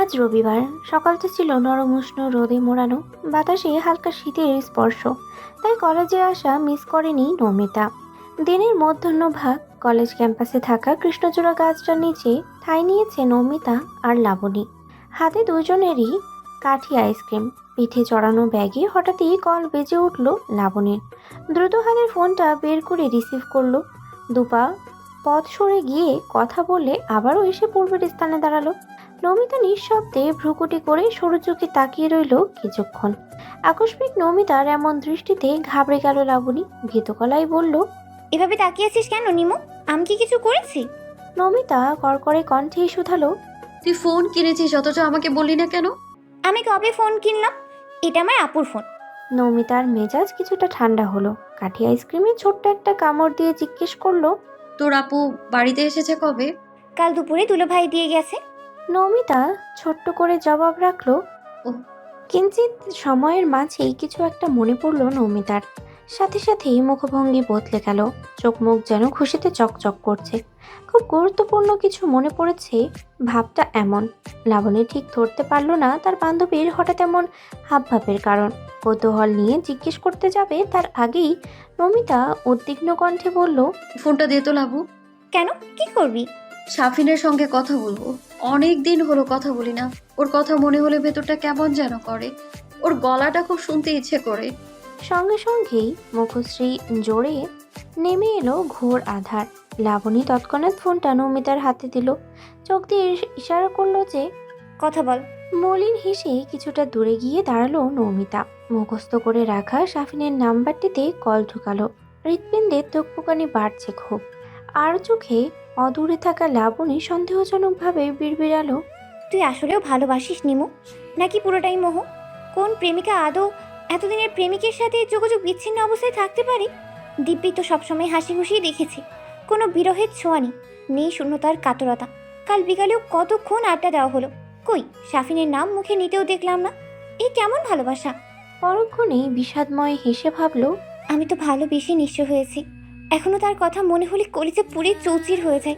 আজ রবিবার। সকালটা ছিল নরম উষ্ণ রোদে মোড়ানো, বাতাসে হালকা শীতের স্পর্শ। তাই কলেজে আসা মিস করেনি নমিতা। দিনের মধ্যাহ্নভাগ কলেজ ক্যাম্পাসে থাকা কৃষ্ণচূড়া গাছটার নিচে ঠাঁই নিয়েছে নমিতা আর লাবণী। হাতে দুজনেরই কাঠি আইসক্রিম, পিঠে চড়ানো ব্যাগে হঠাৎই কল বেজে উঠল লাবণীর। দ্রুত হাতের ফোনটা বের করে রিসিভ করলো। দুপা পথ সরে গিয়ে কথা বললে আবারও এসে পূর্বের স্থানে দাঁড়ালো। নমিতা নিঃশব্দে ভ্রুকুটি করে সরু চোখে তাকিয়ে রইল কিছুক্ষণ। আকস্মিক নমিতার এমন দৃষ্টিতে ঘাবড়ে গেল লাবণী। ভীত গলায় বলল, এভাবে তাকিয়ে আছিস কেন নিমু? আমি কি কিছু করেছি? নমিতা কড়কড়ে কণ্ঠে শুধালো, তুই ফোন কিনেছিস অথচ আমাকে বললি না কেন? আমি কবে ফোন কিনলাম? এটা আমার আপুর ফোন। নমিতার মেজাজ কিছুটা ঠান্ডা হলো। কাঠি আইসক্রিমে ছোট্ট একটা কামড় দিয়ে জিজ্ঞেস করলো, তোর আপু বাড়িতে এসেছে কবে? কাল দুপুরে দুলো ভাই দিয়ে গেছে। নমিতা ছোট্ট করে জবাব রাখলো। ও। কিঞ্চিত সময়ের মাঝেই কিছু একটা মনে পড়ল নমিতার। সাথে সাথেই মুখভঙ্গি বদলে গেল। চোখ মুখ যেন খুশিতে চকচক করছে। খুব গুরুত্বপূর্ণ কিছু মনে পড়েছে, ভাবটা এমন। লাবণী ঠিক ধরতে পারল না তার বান্ধবীর হঠাৎ এমন হাবভাবের কারণ। কৌতূহল নিয়ে জিজ্ঞেস করতে যাবে তার আগেই নমিতা উদ্বিগ্ন কণ্ঠে বলল, ফোনটা দে তো লাবু। কেন, কি করবি? সাফিনের সঙ্গে কথা বলবো। অনেক দিন হলো কথা বলি না। ওর কথা মনে হলে ভেতরটা কেমন যেন করে। ওর গলাটা খুব শুনতে ইচ্ছে করে। সঙ্গে সঙ্গেই মুখশ্রী জোরে নেমে এলো ঘোর আধার। লাবণী তৎক্ষণাৎ ফোনটা নমিতার হাতে দিল। চোখ দিয়ে ইশারা করলো যে কথা বল। মলিন হেসে কিছুটা দূরে গিয়ে দাঁড়ালো নমিতা। মুখস্থ করে রাখা সাফিনের নাম্বারটিতে কল ঢুকালো। হৃৎপিণ্ডে তোকপোকানি বাড়ছে খুব। আর চোখে অদূরে থাকা লাবণী সন্দেহজনকভাবে বিড়বিড়ালো, তুই আসলেও ভালোবাসিস নিমু, নাকি পুরোটাই মোহ? কোন প্রেমিকা আদৌ এতদিনের প্রেমিকের সাথে যোগাযোগ বিচ্ছিন্ন অবস্থায় থাকতে পারে? দিব্যি তো সবসময় হাসি খুশিই দেখেছি। কোনো বিরহের ছোঁয়া নেই শূন্যতার কাতরতা। কাল বিকালেও কতক্ষণ আড্ডা দেওয়া হলো, কই সাফিনের নাম মুখে নিতেও দেখলাম না। এই কেমন ভালোবাসা? পরক্ষণেই বিষাদময় হেসে ভাবল, আমি তো ভালোবেসে নিঃস্ব হয়েছি। এখনো তার কথা মনে হলে কলিজা পুড়ে চৌচির হয়ে যায়।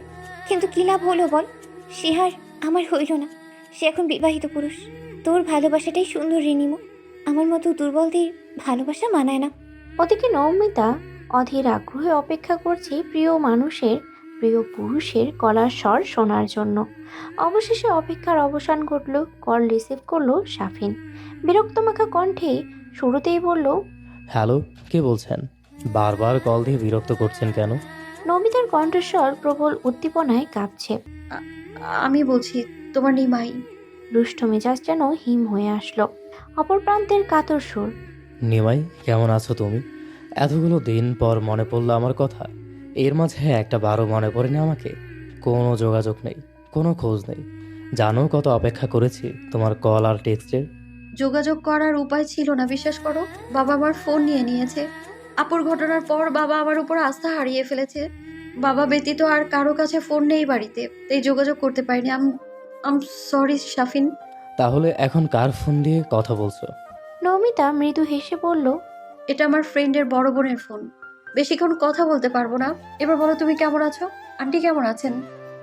কিন্তু কি লাভ হলো বল? সে আর আমার হইল না। সে এখন বিবাহিত পুরুষ। তোর ভালোবাসাটাই সুন্দর রে নিমু। আমার মতো দুর্বলদের ভালোবাসা মানায় না। ওদিকে নমিতা অধীর আগ্রহে অপেক্ষা করছে প্রিয় মানুষের, প্রিয় পুরুষের গলার স্বর শোনার জন্য। অবশেষে অপেক্ষার অবসান ঘটল। কল রিসিভ করলো সাফিন। বিরক্তমাখা কণ্ঠে শুরুতেই বলল, হ্যালো, কে বলছেন? বারবার কল দিয়ে বিরক্ত করছেন কেন? নমিতার কণ্ঠস্বর প্রবল উদ্দীপনায় কাঁপছে। আ- আমি বলছি, তোমার নিমাই। রুষ্ট মেজাজ যেন হিম হয়ে আসলো। অপর প্রান্তের কাতর সুর, নিমাই, কেমন আছো তুমি? এতগুলো দিন পর মনে পড়লো আমার কথা। এর মাঝে একটা বারো মনে পড়েনি আমাকে? কোনো যোগাযোগ নেই, কোনো খোঁজ নেই। জানো কত অপেক্ষা করেছি তোমার কল আর টেক্সটের। যোগাযোগ করার উপায় ছিল না, বিশ্বাস করো। বাবা আমার ফোন নিয়ে নিয়েছে। আপুর ঘটনার পর বাবা আমার উপর আস্থা হারিয়ে ফেলেছে। বাবা ব্যতীত আর কারো কাছে ফোন নেই বাড়িতে, তাই যোগাযোগ করতে পারিনি। আম সরি সাফিন। তাহলে এখন কার ফোন দিয়ে কথা বলছো? নমিতা মৃদু হেসে বলল, এটা আমার ফ্রেন্ডের বড় বোনের ফোন। বেশিক্ষণ কথা বলতে পারবো না। এবার বলো, তুমি কেমন আছো? আন্টি কেমন আছেন?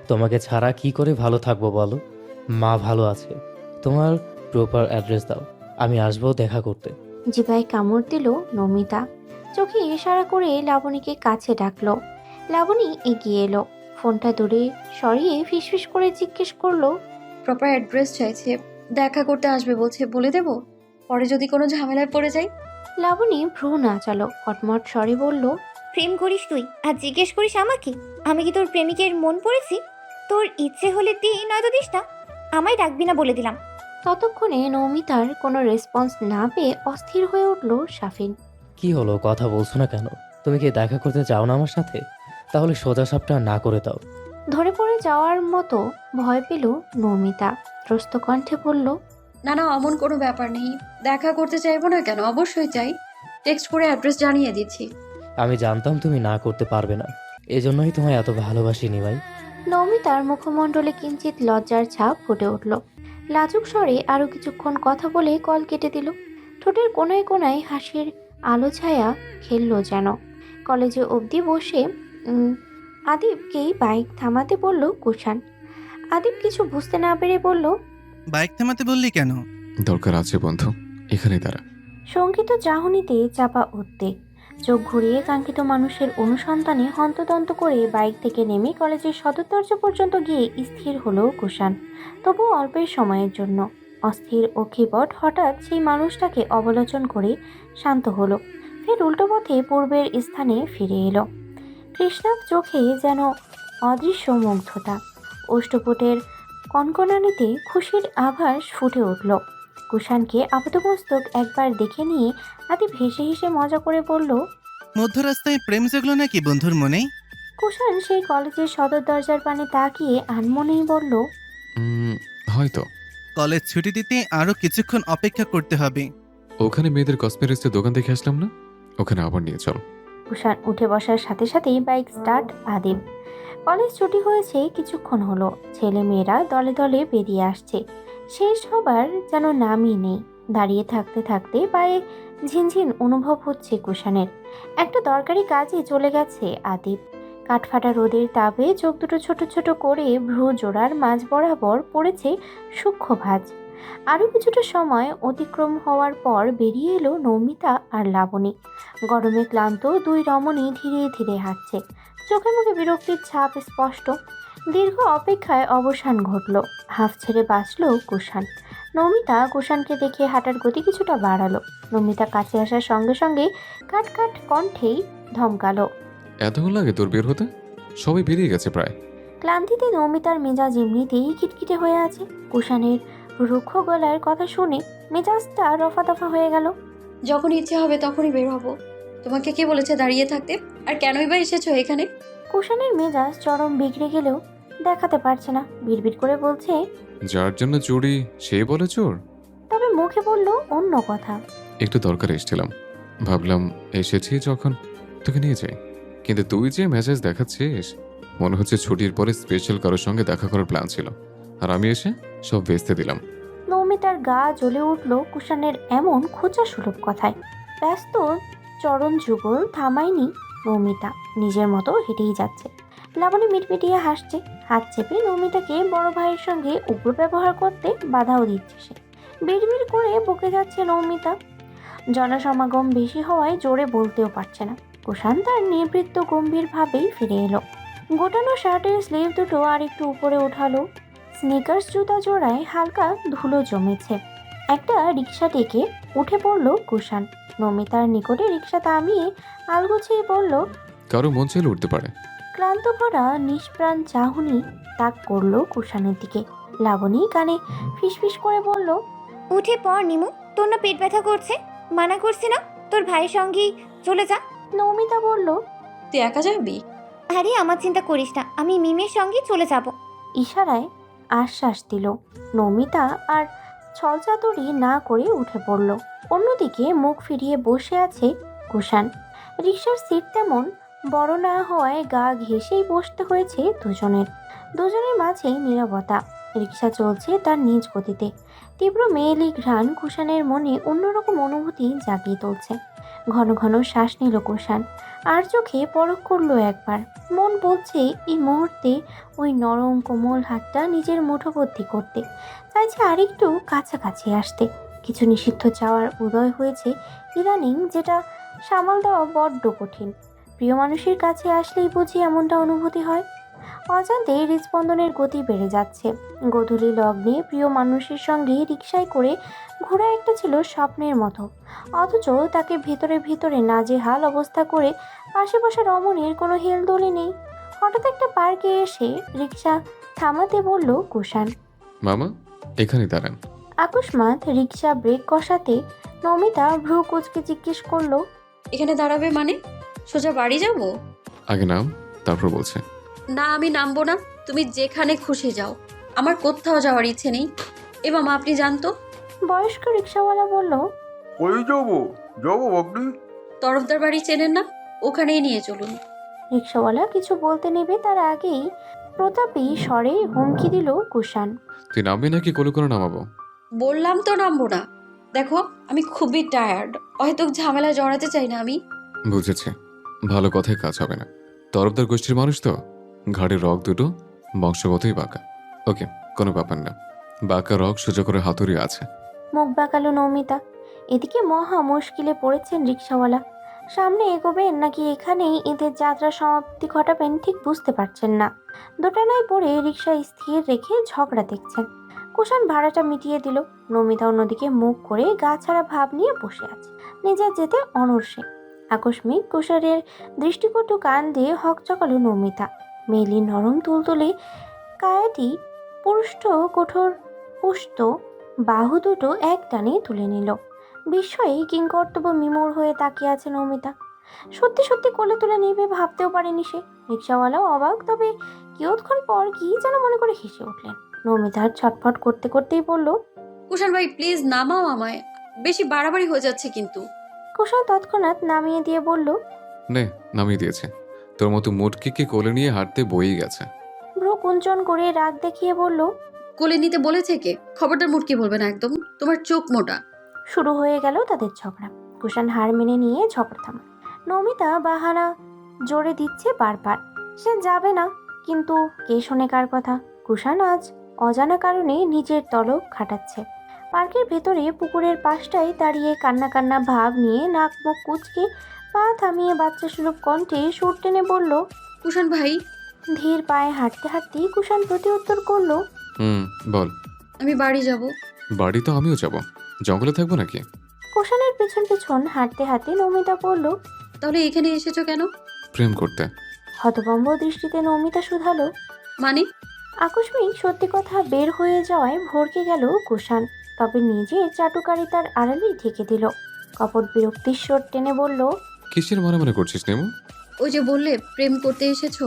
তোমাকে ছাড়া কি করে ভালো থাকবো বলো? মা ভালো আছে। তোমার প্রপার অ্যাড্রেস দাও, আমি আসবো দেখা করতে। জিভায় কামড় দিল নমিতা। চোখে ইশারা করে লাবণীকে কাছে ডাকলো। লাবণী এগিয়ে এলো। ফোনটা দূরে সরিয়ে ফিসফিস করে জিজ্ঞেস করলো, প্রপার অ্যাড্রেস চাইছে, দেখা করতে আসবে বলছে, বলে দেব? পরে যদি কোনো ঝামেলায় পড়ে যাই। লাবণী ভ্রু নাচালো। কটমট স্বরে বলল, প্রেম করিস তুই আর জিজ্ঞেস করিস আমাকে? আমি কি তোর প্রেমিকের মন পড়েছি? তোর ইচ্ছে হলে দি, নয়তো দিস না। আমায় ডাকবি না বলে দিলাম। ততক্ষণে নমিতার কোনো রেসপন্স না পেয়ে অস্থির হয়ে উঠল সাফিন। কি হলো, কথা বলছো না কেন? তুমি কি দেখা করতে চাও না আমার সাথে? তাহলে সোজা সাপটা না করে দাও। ধরে পড়ে যাওয়ার মতো ভয় পেল নমিতা। ত্রস্ত কণ্ঠে বলল, না না, অমন কোনো ব্যাপার নেই। দেখা করতে চাইবো না কেন, অবশ্যই চাই। টেক্সট করে অ্যাড্রেস জানিয়ে দিচ্ছি। আমি জানতাম তুমি না করতে পারবে না, এজন্যই তোমায় এত ভালোবাসি নিমাই। নমিতার মুখমণ্ডলে কিঞ্চিত লজ্জার ছাপ ফুটে উঠল। লাজুক স্বরে আরো কিছুক্ষণ কথা বলে কল কেটে দিল। ঠোঁটের কোনায় কোনায় হাসির আলো ছায়া খেললো যেন। কলেজে অবধি বসে আদিবকেই বাইক থামাতে বলল কুষাণ। আদিব কিছু বুঝতে না পেরে বলল, বাইক থামাতে বললি কেন? দরকার আছে বন্ধু, এখানেই দাঁড়া। শঙ্কিত চাহনিতে চাপা উদ্বেগ, চোখ ঘুরিয়ে কাঙ্ক্ষিত মানুষের অনুসন্ধানে হন্তদন্ত করে বাইক থেকে নেমে কলেজের সদর দরজা পর্যন্ত গিয়ে স্থির হলো কুষাণ, তবু অল্পের সময়ের জন্য। অস্থির অক্ষিপট হঠাৎ সেই মানুষটাকে অবলোকন করে শান্ত হলো, ফের উল্টো পথে পূর্বের স্থানে ফিরে এলো। কৃষ্ণাব চোখে যেন অদৃশ্য মুগ্ধতা, অষ্টপুটের কনকনানিতে খুশির আভাস ফুটে উঠল। কুষাণকে আপাতমস্তক একবার দেখে নিয়ে আদিব হেসে হেসে মজা করে বলল। মধ্য রাস্তায় প্রেম জাগলো নাকি বন্ধুর মনে? কুষাণ সেই কলেজের সদর দরজার পানে তাকিয়ে আনমনেই বলল। উম, হয়তো। কলেজ ছুটি দিতে আরো কিছুক্ষণ অপেক্ষা করতে হবে। ওখানে মেয়েদের কসমেটিক্সের দোকান দেখে আসলাম না, ওখানে আবার নিয়ে চল। কুষাণ উঠে বসার সাথে সাথেই বাইক স্টার্ট আদিব। কলেজ ছুটি হয়েছে কিছুক্ষণ হলো, ছেলে মেয়েরা দলে দলে বেরিয়ে আসছে, শেষ হবার যেন নামই নেই। দাঁড়িয়ে থাকতে থাকতে পায়ে ঝিনঝিন অনুভব হচ্ছে কুষাণের। একটা দরকারি কাজে চলে গেছে আদিব। কাঠফাটা রোদের তাপে চোখ দুটো ছোট ছোট করে ভ্রু জোড়ার মাঝ বরাবর পড়েছে সূক্ষ্ম ভাঁজ। আরও কিছুটা সময় অতিক্রম হওয়ার পর বেরিয়ে এলো নৌমিতা আর লাবণী। গরমে ক্লান্ত দুই রমণী ধীরে ধীরে হাঁটছে, চোখে মুখে বিরক্তির ছাপ স্পষ্ট। দীর্ঘ অপেক্ষায় অবসান ঘটল, হাঁফ ছেড়ে বাঁচল কুষাণ। নমিতা কুষাণকে দেখে হাঁটার গতি কিছুটা বাড়ালো। নমিতা কাছে আসার সঙ্গে সঙ্গে কাট কাট কণ্ঠেই ধমকালো। এতক্ষণ লাগে তোর বের হতে? সবাই বেরিয়ে গেছে প্রায়। ক্লান্তিতে নমিতার মেজাজ এমনিতেই খিটখিটে হয়ে আছে, কুষাণের রুক্ষ গলার কথা শুনে মেজাজটা রফা দফা হয়ে গেল। যখন ইচ্ছে হবে তখনই বের হব। তোমাকে কে বলেছে দাঁড়িয়ে থাকতে? আর কেনই বা এসেছো এখানে? কুষাণের মেজাজ চরম বিগড়ে গেলেও দেখাতে পারছে না, বিড়বিড় করে বলছে। যার জন্য চুরি সে বলে চোর। তবে মুখে বলল অন্য কথা। একটু দরকার এসেছিলাম, ভাবলাম এসেছি যখন তোকে নিয়ে যাই। কিন্তু তুই যে মেসেজ দেখাচ্ছিস, মনে হচ্ছে ছুটির পরে স্পেশাল কারোর সঙ্গে দেখা করার প্ল্যান ছিল, আর আমি এসে সব বেচতে দিলাম। নৌমিতার গা জ্বলে উঠল কুষাণের এমন খোঁচা সুলভ কথায়। ব্যস্ত চরণ যুগল থামায়নি নৌমিতা, নিজের মতো হেঁটেই যাচ্ছে। লাবণী মিটমিটিয়ে হাসছে, হাত চেপে নৌমিতাকে বড় ভাইয়ের সঙ্গে উগ্র ব্যবহার করতে বাধাও দিচ্ছে সে। বিড়বিড় করে বকে যাচ্ছে নৌমিতা। জনসমাগম বেশি হওয়ায় জোরে বলতেও পারছে না। কুষাণ তার নিবৃত্ত গম্ভীরভাবেই ফিরে এলো। গোটানো শার্টের স্লিভ দুটো আর একটু উপরে ওঠালো। স্নিকার্স জুতা জোড়ায় হালকা ধুলো জমেছে। একটা রিক্সা ডেকে উঠে পড়ল কুষাণ। নমিতার নিকটে রিক্সা থামিয়ে আলগোছিয়ে বলল। কারো মন চাইলে উঠতে পারে। ক্লান্ত ভরা নিষ্প্রাণ চাহনি তাক করলো কুষাণের দিকে। লাবণী কানে ফিসফিস করে বলল। উঠে পড় নিমু, তোর না পেট ব্যথা করছে? মানা করছি না তোর ভাইয়ের সঙ্গেই চলে যা। নমিতা বলল। তুই একা যাবি? আরে আমার চিন্তা করিস না, আমি মিমের সঙ্গে চলে যাব। ইশারায় আশ্বাস দিল। নমিতা আর ছলচাতুরি না করে উঠে পড়ল। অন্যদিকে মুখ ফিরিয়ে বসে আছে কুষাণ। রিক্সার সিট তেমন বড় না হওয়ায় গা ঘেঁষেই বসতে হয়েছে দুজনের মাঝেই নীরবতা। রিক্সা চলছে তার নিজ গতিতে। তীব্র মেয়েলি ঘ্রাণ কুষাণের মনে অন্যরকম অনুভূতি জাগিয়ে তুলছে। ঘন ঘন শ্বাস নিল কুষাণ, আর চোখে পরখ করলো একবার। মন বলছে এই মুহূর্তে ওই নরম কোমল হাতটা নিজের মুঠোবর্তী করতে চাইছে, আরেকটু কাছাকাছি আসতে। কিছু নিষিদ্ধ চাওয়ার উদয় হয়েছে ইদানিং, যেটা সামাল দেওয়া বড্ড কঠিন। প্রিয় মানুষের কাছে আসলেই বুঝি এমনটা অনুভূতি হয়। অজান্তে হৃদস্পন্দনের গতি বেড়ে যাচ্ছে। গোধূলি লগ্নে প্রিয় মানুষের সঙ্গে রিকশায় করে ঘোরা একটা ছিল স্বপ্নের মতো, অথচ তাকে ভেতরে ভেতরে নাজেহাল অবস্থা করে পাশে বসা রমণীর কোনো হেলদোলে নেই। হঠাৎ একটা পার্কে এসে রিকশা থামাতে বলল কুষাণ। মামা এখানে দাঁড়ান। আকস্মাৎ রিকশা ব্রেক কষাতে নমিতা ভ্রু কুচকে জিজ্ঞেস করলো। এখানে দাঁড়াবে মানে? সোজা বাড়ি যাব? আগে নাম, তারপর বলছে। না, আমি নামবো না। তুমি যেখানে খুশি যাও, আমার কোথাও যাওয়ার ইচ্ছে নেই। এ মামা, আপনি জানতো? বয়স্ক রিকশাওয়ালা বলল। কই যাবো যাবো আপনি? তরফদার বাড়ি চেনেন না? ওখানেই নিয়ে চলুন। রিকশাওয়ালা কিছু বলতে নেবে তার আগেই প্রতাপী স্বরে হুমকি দিল কুষাণ। তুই নামবি নাকি কোলে করে নামাবো? বললাম তো নামবো না। দেখো, আমি খুবই টায়ার্ড, হয়তো ঝামেলায় জড়াতে চাই না আমি। বুঝেছি, ভালো কথায় কাজ হবে না। তরফদার গোষ্ঠীর মানুষ তো, ঘাড়ের রক দুটো বংশগতই বাঁকা। ওকে, কোনো ব্যাপার না, বাঁকা রক সোজা করে হাতুড়ি আছে। মুখ বাঁকালো নৌমিতা। এদিকে মহা মুশকিলে পড়েছেন রিক্সাওয়ালা। সামনে এগোবেন নাকি এখানেই এদের যাত্রা সমাপ্তি ঘটাবেন ঠিক বুঝতে পারছেন না। দোটানায় পড়ে রিক্সা স্থির রেখে ঝগড়া দেখছেন। কুষাণ ভাড়াটা মিটিয়ে দিল। নমিতা অন্যদিকে মুখ করে গা ছাড়া ভাব নিয়ে বসে আছে, নিজের যেতে অনড়। আকস্মিক কুষাণের দৃষ্টিকটু কান দিয়ে হকচকালো নমিতা। মেলি নরম তুলতুলে কায়াটি পুষ্ট কঠোর পুষ্ট বাহু দুটো এক টানে তুলে নিল। বিস্ময়ে কিংকর্তব্য বিমূঢ় হয়ে তাকিয়ে আছে নমিতা। সত্যি সত্যি কোলে তুলে নেবে ভাবতেও পারেনি সে। রিক্সাওয়ালাও অবাক, তবে কিয়ৎক্ষণ পর কি যেন মনে করে হেসে উঠলেন। নমিতার ছটফট করতে করতেই বলল, কুষাণ ভাই প্লিজ নামাও আমায়, বেশি বাড়াবাড়ি হয়ে যাচ্ছে কিন্তু। কুষাণ তৎক্ষণাৎ নামিয়ে দিয়ে বলল, নে, নামিয়ে দিয়েছে। তোর মতো মুটকিকে কোলে নিয়ে হাঁটতে বয়েই গেছে। ভ্রু কুঞ্চন করে রাগ দেখিয়ে বলল, কোলে নিতে বলেছে কে? খবরদার মুটকি বলবে না একদম, তোমার চোখ মোটা। শুরু হয়ে গেল তাদের ঝগড়া। কুষাণ হার মেনে নিয়ে ঝগড়া থামায়। নমিতা বাহানা জোরে দিচ্ছে বারবার, সে যাবে না, কিন্তু কে শোনে কার কথা। কুষাণ আজ অজানা কারণে নিজের তলব খাটাচ্ছে। পার্কের ভেতরে পুকুরের পাশটায় দাঁড়িয়ে কান্না কান্না ভাব নিয়ে নাক মুখ কুচকে পা থামিয়ে বাচ্চা সুলভ কণ্ঠে সুর টেনে বলল, কুষাণ ভাই, ধীর পায়ে হাঁটতে হাঁটতেই কুষাণ প্রতি উত্তর করলো, বল। আমি বাড়ি যাব। বাড়ি তো আমিও যাব, জঙ্গলে থাকবো নাকি? কুষাণের পেছন পেছন হাঁটতে হাঁটতে নমিতা বলল, তাহলে এখানে এসেছো কেন? প্রেম করতে। হতভম্ব দৃষ্টিতে নমিতা শুধালো। মানে? আকস্মিক সত্যি কথা বের হয়ে যাওয়ায় ভড়কে গেল কুষাণ, তবে নিজের চাটুকারিতার আড়ালেই ঢেকে দিল। কপট বিরক্তির স্বর টেনে বলল, কিসের মনে করছিস নেমু? ওই যে বললে প্রেম করতে এসেছো।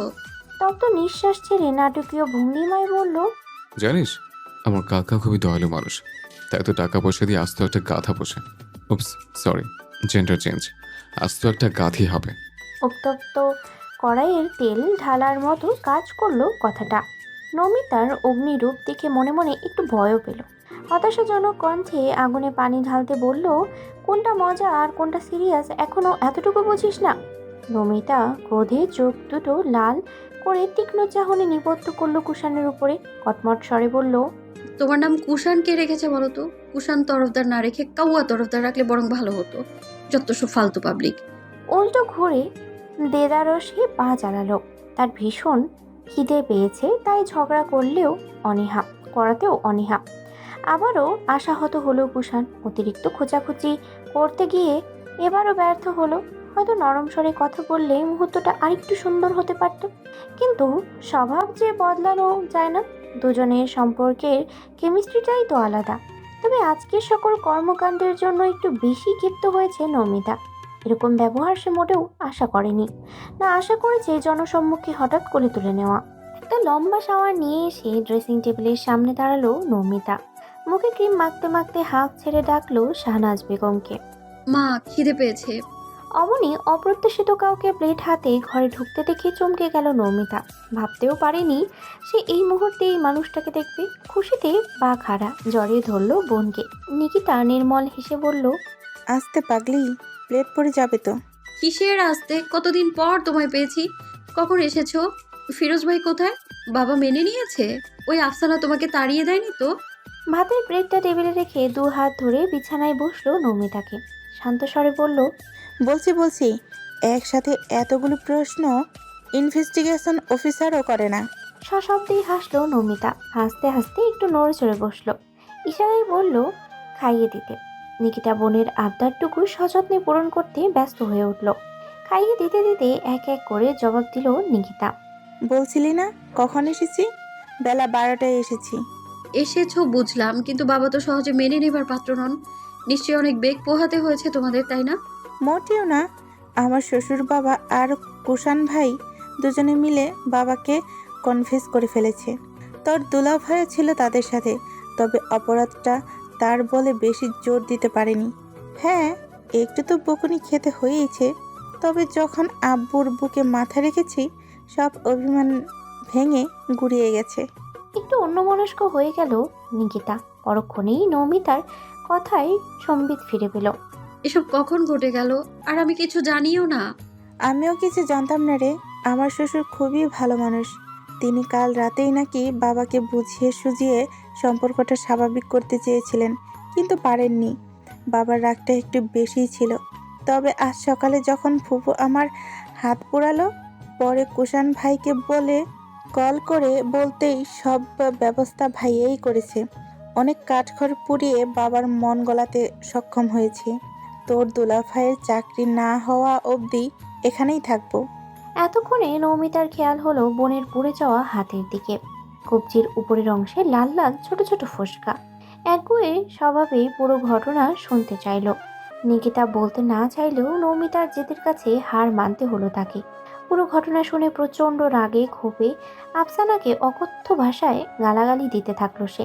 তপ্ত নিঃশ্বাস ছেড়ে নাটকীয় ভঙ্গিমায় বলল, জানিস, আমার কাকা খুবই দয়ালু মানুষ, তাই তো টাকা পয়সা দিয়ে আস্ত একটা গাধা পোষে। উপস, সরি, জেন্ডার চেঞ্জ। আস্ত একটা গাধি হবে। উত্তপ্ত কড়াইয়ের তেল ঢালার মতো কাজ করলো কথাটা। নমিতার অগ্নিরূপ দেখে মনে মনে একটু ভয়ও পেল। হতাশাজনক কণ্ঠে আগুনে পানি ঢালতে বলল, কোনটা মজা আর কোনটা সিরিয়াস এখনো এতটুকু বুঝিস না? নমিতা ক্রোধে চোখ দুটো লাল করে তীক্ষ্ণ চাহনি নিবদ্ধ করলো কুষাণের উপরে। কটমট স্বরে বলল, তোমার নাম কুষাণ কে রেখেছে বলো তো? কুষাণ তরফদার না রেখে কাউয়া তরফদার রাখলে বরং ভালো হতো। যত সব ফালতু পাবলিক। উল্টো ঘুরে দেদারসে পা চালালো। তার ভীষণ খিদে পেয়েছে, তাই ঝগড়া করাতেও অনীহা। আবারও আশাহত হলো কুষাণ। অতিরিক্ত খোঁচাখুচি করতে গিয়ে এবারও ব্যর্থ হলো। হয়তো নরম স্বরে কথা বললে মুহূর্তটা আরেকটু সুন্দর হতে পারত, কিন্তু স্বভাব যে বদলানো যায় না। দুজনের সম্পর্কের কেমিস্ট্রিটাই তো আলাদা। তবে আজকের সকল কর্মকাণ্ডের জন্য একটু বেশি ক্ষিপ্ত হয়েছে নমিতা। এরকম ব্যবহার সে মোটেও আশা করেনি। না, আশা করেছে জনসম্মুখে হঠাৎ কোলে তুলে নেওয়া। একটা লম্বা শাওয়ার নিয়ে এসে ড্রেসিং টেবিলের সামনে দাঁড়ালো নমিতা। মুখে ক্রিম মাখতে মাখতে হাঁক ছেড়ে ডাকলো শাহনাজ বেগমকে। মা, খিদে পেয়েছে। অমনি অপ্রত্যাশিত কাউকে প্লেট হাতে ঘরে ঢুকতে দেখে চমকে গেল নমিতা। ভাবতেও পারেনি সে এই মুহূর্তে এই মানুষটাকে দেখবে। খুশিতে পা খাড়া, জড়িয়ে ধরল বোনকে। নিকিতা নির্মল হেসে বলল, আস্তে পাগলি, প্লেট পড়ে যাবে তো। কিসের আসতে? কতদিন পর তোমায় পেয়েছি। কখন এসেছো? ফিরোজ ভাই কোথায়? বাবা মেনে নিয়েছে? ওই আফসানা তোমাকে তাড়িয়ে দেয়নি তো? ভাতের প্লেটটা টেবিলে রেখে দু হাত ধরে বিছানায় বসলো নমিতাকে। শান্ত স্বরে বলল, বলছি একসাথে এতগুলো প্রশ্ন ইনভেস্টিগেশন অফিসারও করে না। সশব্দেই হাসলো নমিতা। হাসতে হাসতে একটু নড়ে চড়ে বসলো। ইশারায় বলল খাইয়ে দিতে। নিকিতা বোনের আবদারটুকু সযত্নে পূরণ করতে ব্যস্ত হয়ে উঠল। খাইয়ে দিতে দিতে এক এক করে জবাব দিল নিকিতা। বলছিলি না কখন এসেছি? বেলা 12টায় এসেছি। এসেছো বুঝলাম, কিন্তু বাবা তো সহজে মেনে নেবার পাত্র নন। নিশ্চয়ই অনেক বেগ পোহাতে হয়েছে তোমাদের, তাই না? মোটেও না। আমার শ্বশুর বাবা আর কুষাণ ভাই দুজনে মিলে বাবাকে কনফেস করে ফেলেছে। তোর দুলাভ হয়েছিল তাদের সাথে, তবে অপরাধটা তার বলে বেশি জোর দিতে পারেনি। হ্যাঁ, একটু তো বকুনি খেতে হয়েইছে, তবে যখন আব্বুর বুকে মাথা রেখেছি সব অভিমান ভেঙে গুড়িয়ে গেছে। একটু অন্যমনস্ক হয়ে গেল নিকিতা। পরক্ষণেই নমিতার কথায় সম্বিত ফিরে পেল। এসব কখন ঘটে গেল? আর আমি কিছু জানিও না। আমিও কিছু জানতাম না রে। আমার শ্বশুর খুবই ভালো মানুষ, তিনি কাল রাতেই নাকি বাবাকে বুঝিয়ে সুঝিয়ে সম্পর্কটা স্বাভাবিক করতে চেয়েছিলেন, কিন্তু পারেননি। বাবার রাগটা একটু বেশিই ছিল। তবে আজ সকালে যখন ফুপু আমার হাত পোড়ালো, পরে কুষাণ ভাইকে বলে কল করে বলতেই সব ব্যবস্থা ভাইয়াই করেছে। অনেক কাঠখড় পুড়িয়ে বাবার মন গলাতে সক্ষম হয়েছে। তোর দুলাভাইয়ের চাকরি না হওয়া অবধি এখানেই থাকবো। এতক্ষণে নৌমিতার খেয়াল হলো বোনের পুড়ে যাওয়া হাতের দিকে। কবজির উপরের অংশে লাল লাল ছোট ছোট ফোসকা। একগুঁয়ে স্বভাবে পুরো ঘটনা শুনতে চাইল। নিকিতা বলতে না চাইলেও নৌমিতার জেদের কাছে হার মানতে হলো তাকে। পুরো ঘটনা শুনে প্রচণ্ড রাগে ক্ষোভে আফসানাকে অকথ্য ভাষায় গালাগালি দিতে থাকলো সে।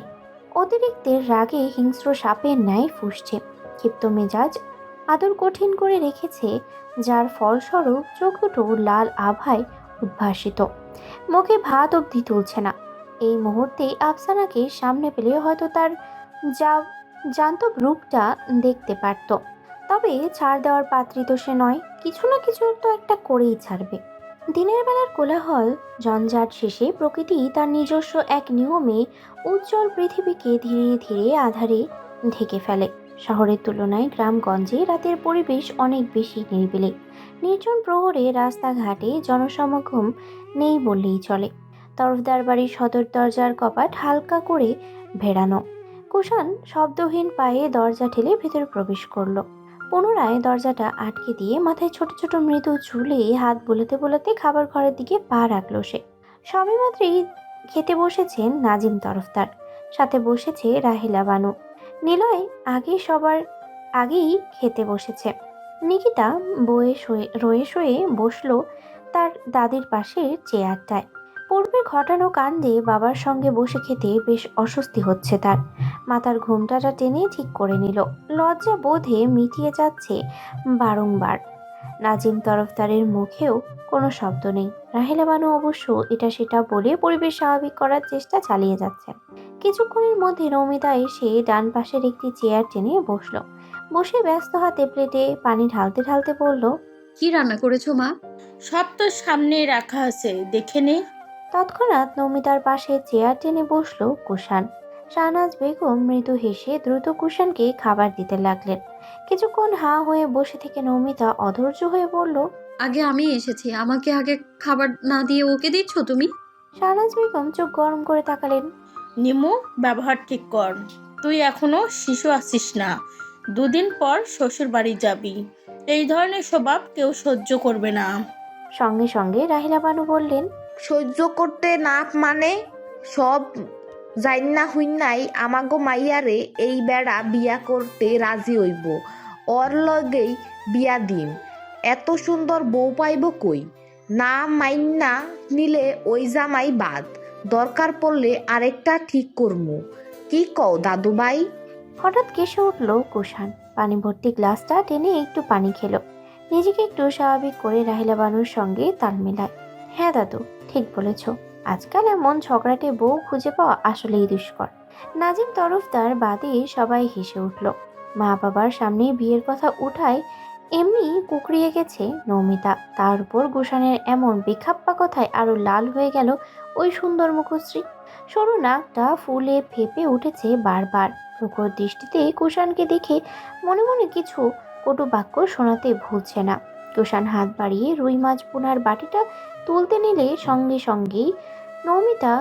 অতিরিক্তের রাগে হিংস্র সাপের ন্যায় ফুঁসছে। ক্ষিপ্ত মেজাজ আদর কঠিন করে রেখেছে, যার ফলস্বরূপ চোখ দুটো লাল আভায় উদ্ভাসিত। মুখে ভাত অবধি তুলছে না। এই মুহূর্তে আফসানাকে সামনে পেলে হয়তো তার যা জান্তব রূপটা দেখতে পারত। তবে ছাড় দেওয়ার পাত্রী তো সে নয়, কিছু না কিছু তো একটা করেই ছাড়বে। দিনের বেলার কোলাহল জঞ্জাট শেষে প্রকৃতি তার নিজস্ব এক নিয়মে উজ্জ্বল পৃথিবীকে ধীরে ধীরে আধারে ঢেকে ফেলে। শহরের তুলনায় গ্রামগঞ্জে রাতের পরিবেশ অনেক বেশি নিরিবিলি। নির্জন প্রহরে রাস্তাঘাটে জনসমাগম নেই বললেই চলে। তরফদার বাড়ির সদর দরজার কপাট হালকা করে ভেড়ানো। কুষাণ শব্দহীন পায়ে দরজা ঠেলে ভেতরে প্রবেশ করলো। পুনরায় দরজাটা আটকে দিয়ে মাথায় ছোট ছোট মৃদু চুলে হাত বোলাতে বোলাতে খাবার ঘরের দিকে পা রাখলো সে। সবেমাত্রই খেতে বসেছেন নাজিম তরফদার, সাথে বসেছে রাহিলা বানু। নিলয় সবার আগেই খেতে বসেছে। নিকিতা রয়ে শয়ে বসলো তার দাদির পাশের চেয়ারটায়। পূর্বে ঘটানো কাণ্ডে বাবার সঙ্গে বসে খেতে বেশ অস্বস্তি হচ্ছে তার। মাথার ঘোমটাটা টেনে ঠিক করে নিল। লজ্জা বোধে মিটিয়ে যাচ্ছে বারংবার। নাজিম তরফদারের মুখেও কোনো শব্দ নেই। রাহেলা বানু অবশ্য এটা সেটা বলে পরিবেশ স্বাভাবিক করার চেষ্টা চালিয়ে যাচ্ছেন। কিছুক্ষণের মধ্যে নমিতা এসে ডান পাশের একটি চেয়ার টেনে বসলো। বসে ব্যস্ত হাতে প্লেটে পানি ঢালতে ঢালতে বলল, কি রান্না করেছো মা? সব তো সামনে রাখা আছে, দেখে নে। তৎক্ষণাৎ নমিতার পাশে চেয়ার টেনে বসলো কুষাণ। শাহনাজ বেগম মৃদু হেসে দ্রুত কুষাণকে খাবার দিতে লাগলেন। কিছুক্ষণ হাঁ হয়ে বসে থেকে নমিতা অধৈর্য হয়ে বলল, আগে আমি এসেছি, আমাকে আগে খাবার না দিয়ে ওকে দিচ্ছ তুমি? শাহনাজ বেগম চোখ গরম করে তাকালেন। নিমু, ব্যবহার ঠিক কর। তুই এখনো শিশু আছিস না। দুদিন পর শ্বশুর বাড়ি যাবি। এই ধরনের স্বভাব কেউ সহ্য করবে না। সঙ্গে সঙ্গে রাহিলা বানু বললেন, সহ্য করতে না মানে সব জাইন্না হুইন্নাই আমাগো মাইয়ারে এই বেড়া বিয়া করতে রাজি হইব, ওর লগেই বিয়া দিম। এত সুন্দর বউ পাইব কই? না মাইন্না নিলে ওই জামাই বাদ, দরকার পড়লে আরেকটা ঠিক করমু। কি কও দাদু ভাই? হঠাৎ কেসে উঠল কুষাণ। পানি ভর্তি গ্লাসটা টেনে একটু পানি খেলো। নিজেকে একটু স্বাভাবিক করে রাহিলা বানুর সঙ্গে তাল মেলায়। হ্যাঁ দাদু, ঠিক বলেছ। আজকাল এমন ঝগড়াটে বউ খুঁজে পাওয়া আসলেই দুষ্কর। নাজিম তরফদার বাদে সবাই হেসে উঠল। মা বাবার সামনে বিয়ের কথা উঠায় এমনি কুকড়িয়ে গেছে নমিতা। তার উপর কুষাণের এমন বেখাপ্পা কথায় আরো লাল হয়ে গেল ওই সুন্দর মুখশ্রী। সরু নাকটা ফুলে ফেপে উঠেছে বারবার। প্রখর দৃষ্টিতে কুষাণকে দেখে মনে মনে কিছু কটু বাক্য শোনাতে ভুলছে না। কুষাণ হাত বাড়িয়ে রুই মাছ বোনার বাটিটা তুলতে নিলে সঙ্গে সঙ্গেই নমিতা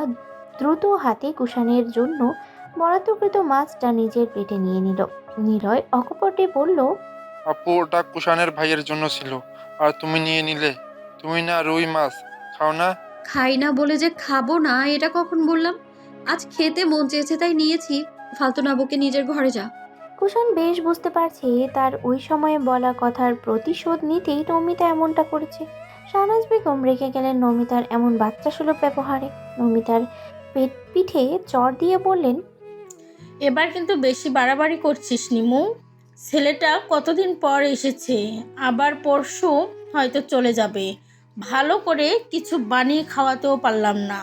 দ্রুত হাতে কুষাণের জন্য বরাদ্দকৃত মাছটা নিজের পেটে নিয়ে নিল। নিলয় অকপটে বলল, আপু, ওটা কুষাণের ভাইয়ের জন্য ছিল, আর তুমি নিয়ে নিলে। তুমি না রুই মাছ খাও না? খাই না বলে যে খাবো না এটা কখন বললাম? আজ খেতে মন চেয়েছে তাই নিয়েছি। ফালতু না বকে নিজের ঘরে যা। কুষাণ বেশ বুঝতে পারছে তার ওই সময়ে বলা কথার প্রতিশোধ নিতেই নমিতা এমনটা করেছে। শাহনাজ বেগম রেখে গেলেন নমিতার এমন বাচ্চা সুলভ ব্যবহারে। নমিতার পিঠে চড় দিয়ে বললেন, এবার কিন্তু বেশি বাড়াবাড়ি করছিস নিমু। ছেলেটা কতদিন পর এসেছে, আবার পরশু হয়তো চলে যাবে। ভালো করে কিছু বানিয়ে খাওয়াতেও পারলাম না।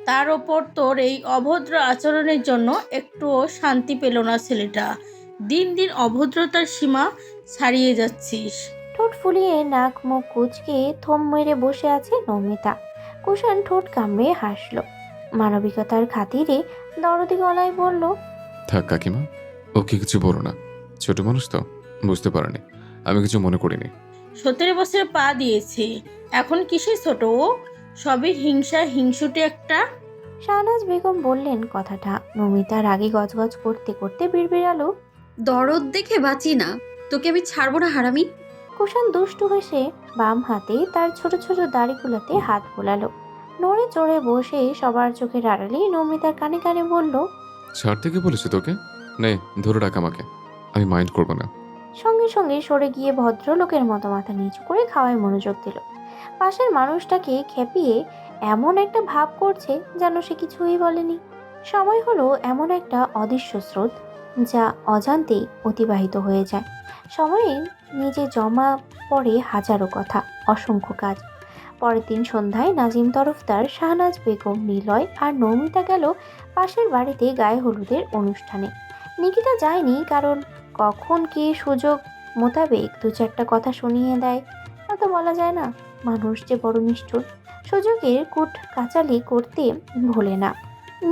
তার ওপর তোর এই অভদ্র আচরণের জন্য একটুও শান্তি পেল না ছেলেটা। দিন দিন অভদ্রতার সীমা ছাড়িয়ে যাচ্ছিস। ঠোঁট ফুলিয়ে নাক মুখ কুচকে থম মেরে বসে আছে নমিতা। কুষাণ ঠোঁট কামড়ে হাসল। মানবিকতার খাতিরে দরদি গলায় বলল, থাক কাকিমা, ওকে কিছু বলো না। ছোট মানুষ তো, বুঝতে পারেনি। আমি কিছু মনে করিনি। 17 বছরে পা দিয়েছে, এখন কিসে ছোট ও? সবই হিংসা, হিংসুটে একটা। শাহনাজ বেগম বললেন কথাটা। নমিতা রাগে গজগজ করতে করতে বিড়বিড়ালো, দরদ দেখে বাঁচি না, তোকে আমি ছাড়বো না হারামি। কুষাণ দুষ্টু হেসে বাম হাতে তার ছোট ছোট দাড়িগুলোতে হাত বোলালো। নড়ে চড়ে বসে সবার চোখের আড়ালে নমিতার কানে কানে বলল, ছাড় থেকে বলেছে তোকে? নে, ধরে রাখ আমাকে, আমি মাইন্ড করবো না। সঙ্গে সঙ্গে সরে গিয়ে ভদ্রলোকের মতো মাথা নিচু করে খাওয়ায় মনোযোগ দিল। পাশের মানুষটাকে খেপিয়ে এমন একটা ভাব করছে যেন সে কিছুই বলেনি। সময় হলো এমন একটা অদৃশ্য স্রোত, যা অজান্তেই অতিবাহিত হয়ে যায়। সময়ে নিজে জমা পড়ে হাজারো কথা, অসংখ্য কাজ। পরের দিন সন্ধ্যায় নাজিম তরফদার, শাহনাজ বেগম, নিলয় আর নমিতা গেল পাশের বাড়িতে গায়ে হলুদের অনুষ্ঠানে। নিকিতা যায়নি, কারণ কখন কে সুযোগ মোতাবেক দু চারটা কথা শুনিয়ে দেয় তা তো বলা যায় না। মানুষ যে বড় নিষ্ঠুর, সুযোগের কুট কাচালি করতে ভোলে না।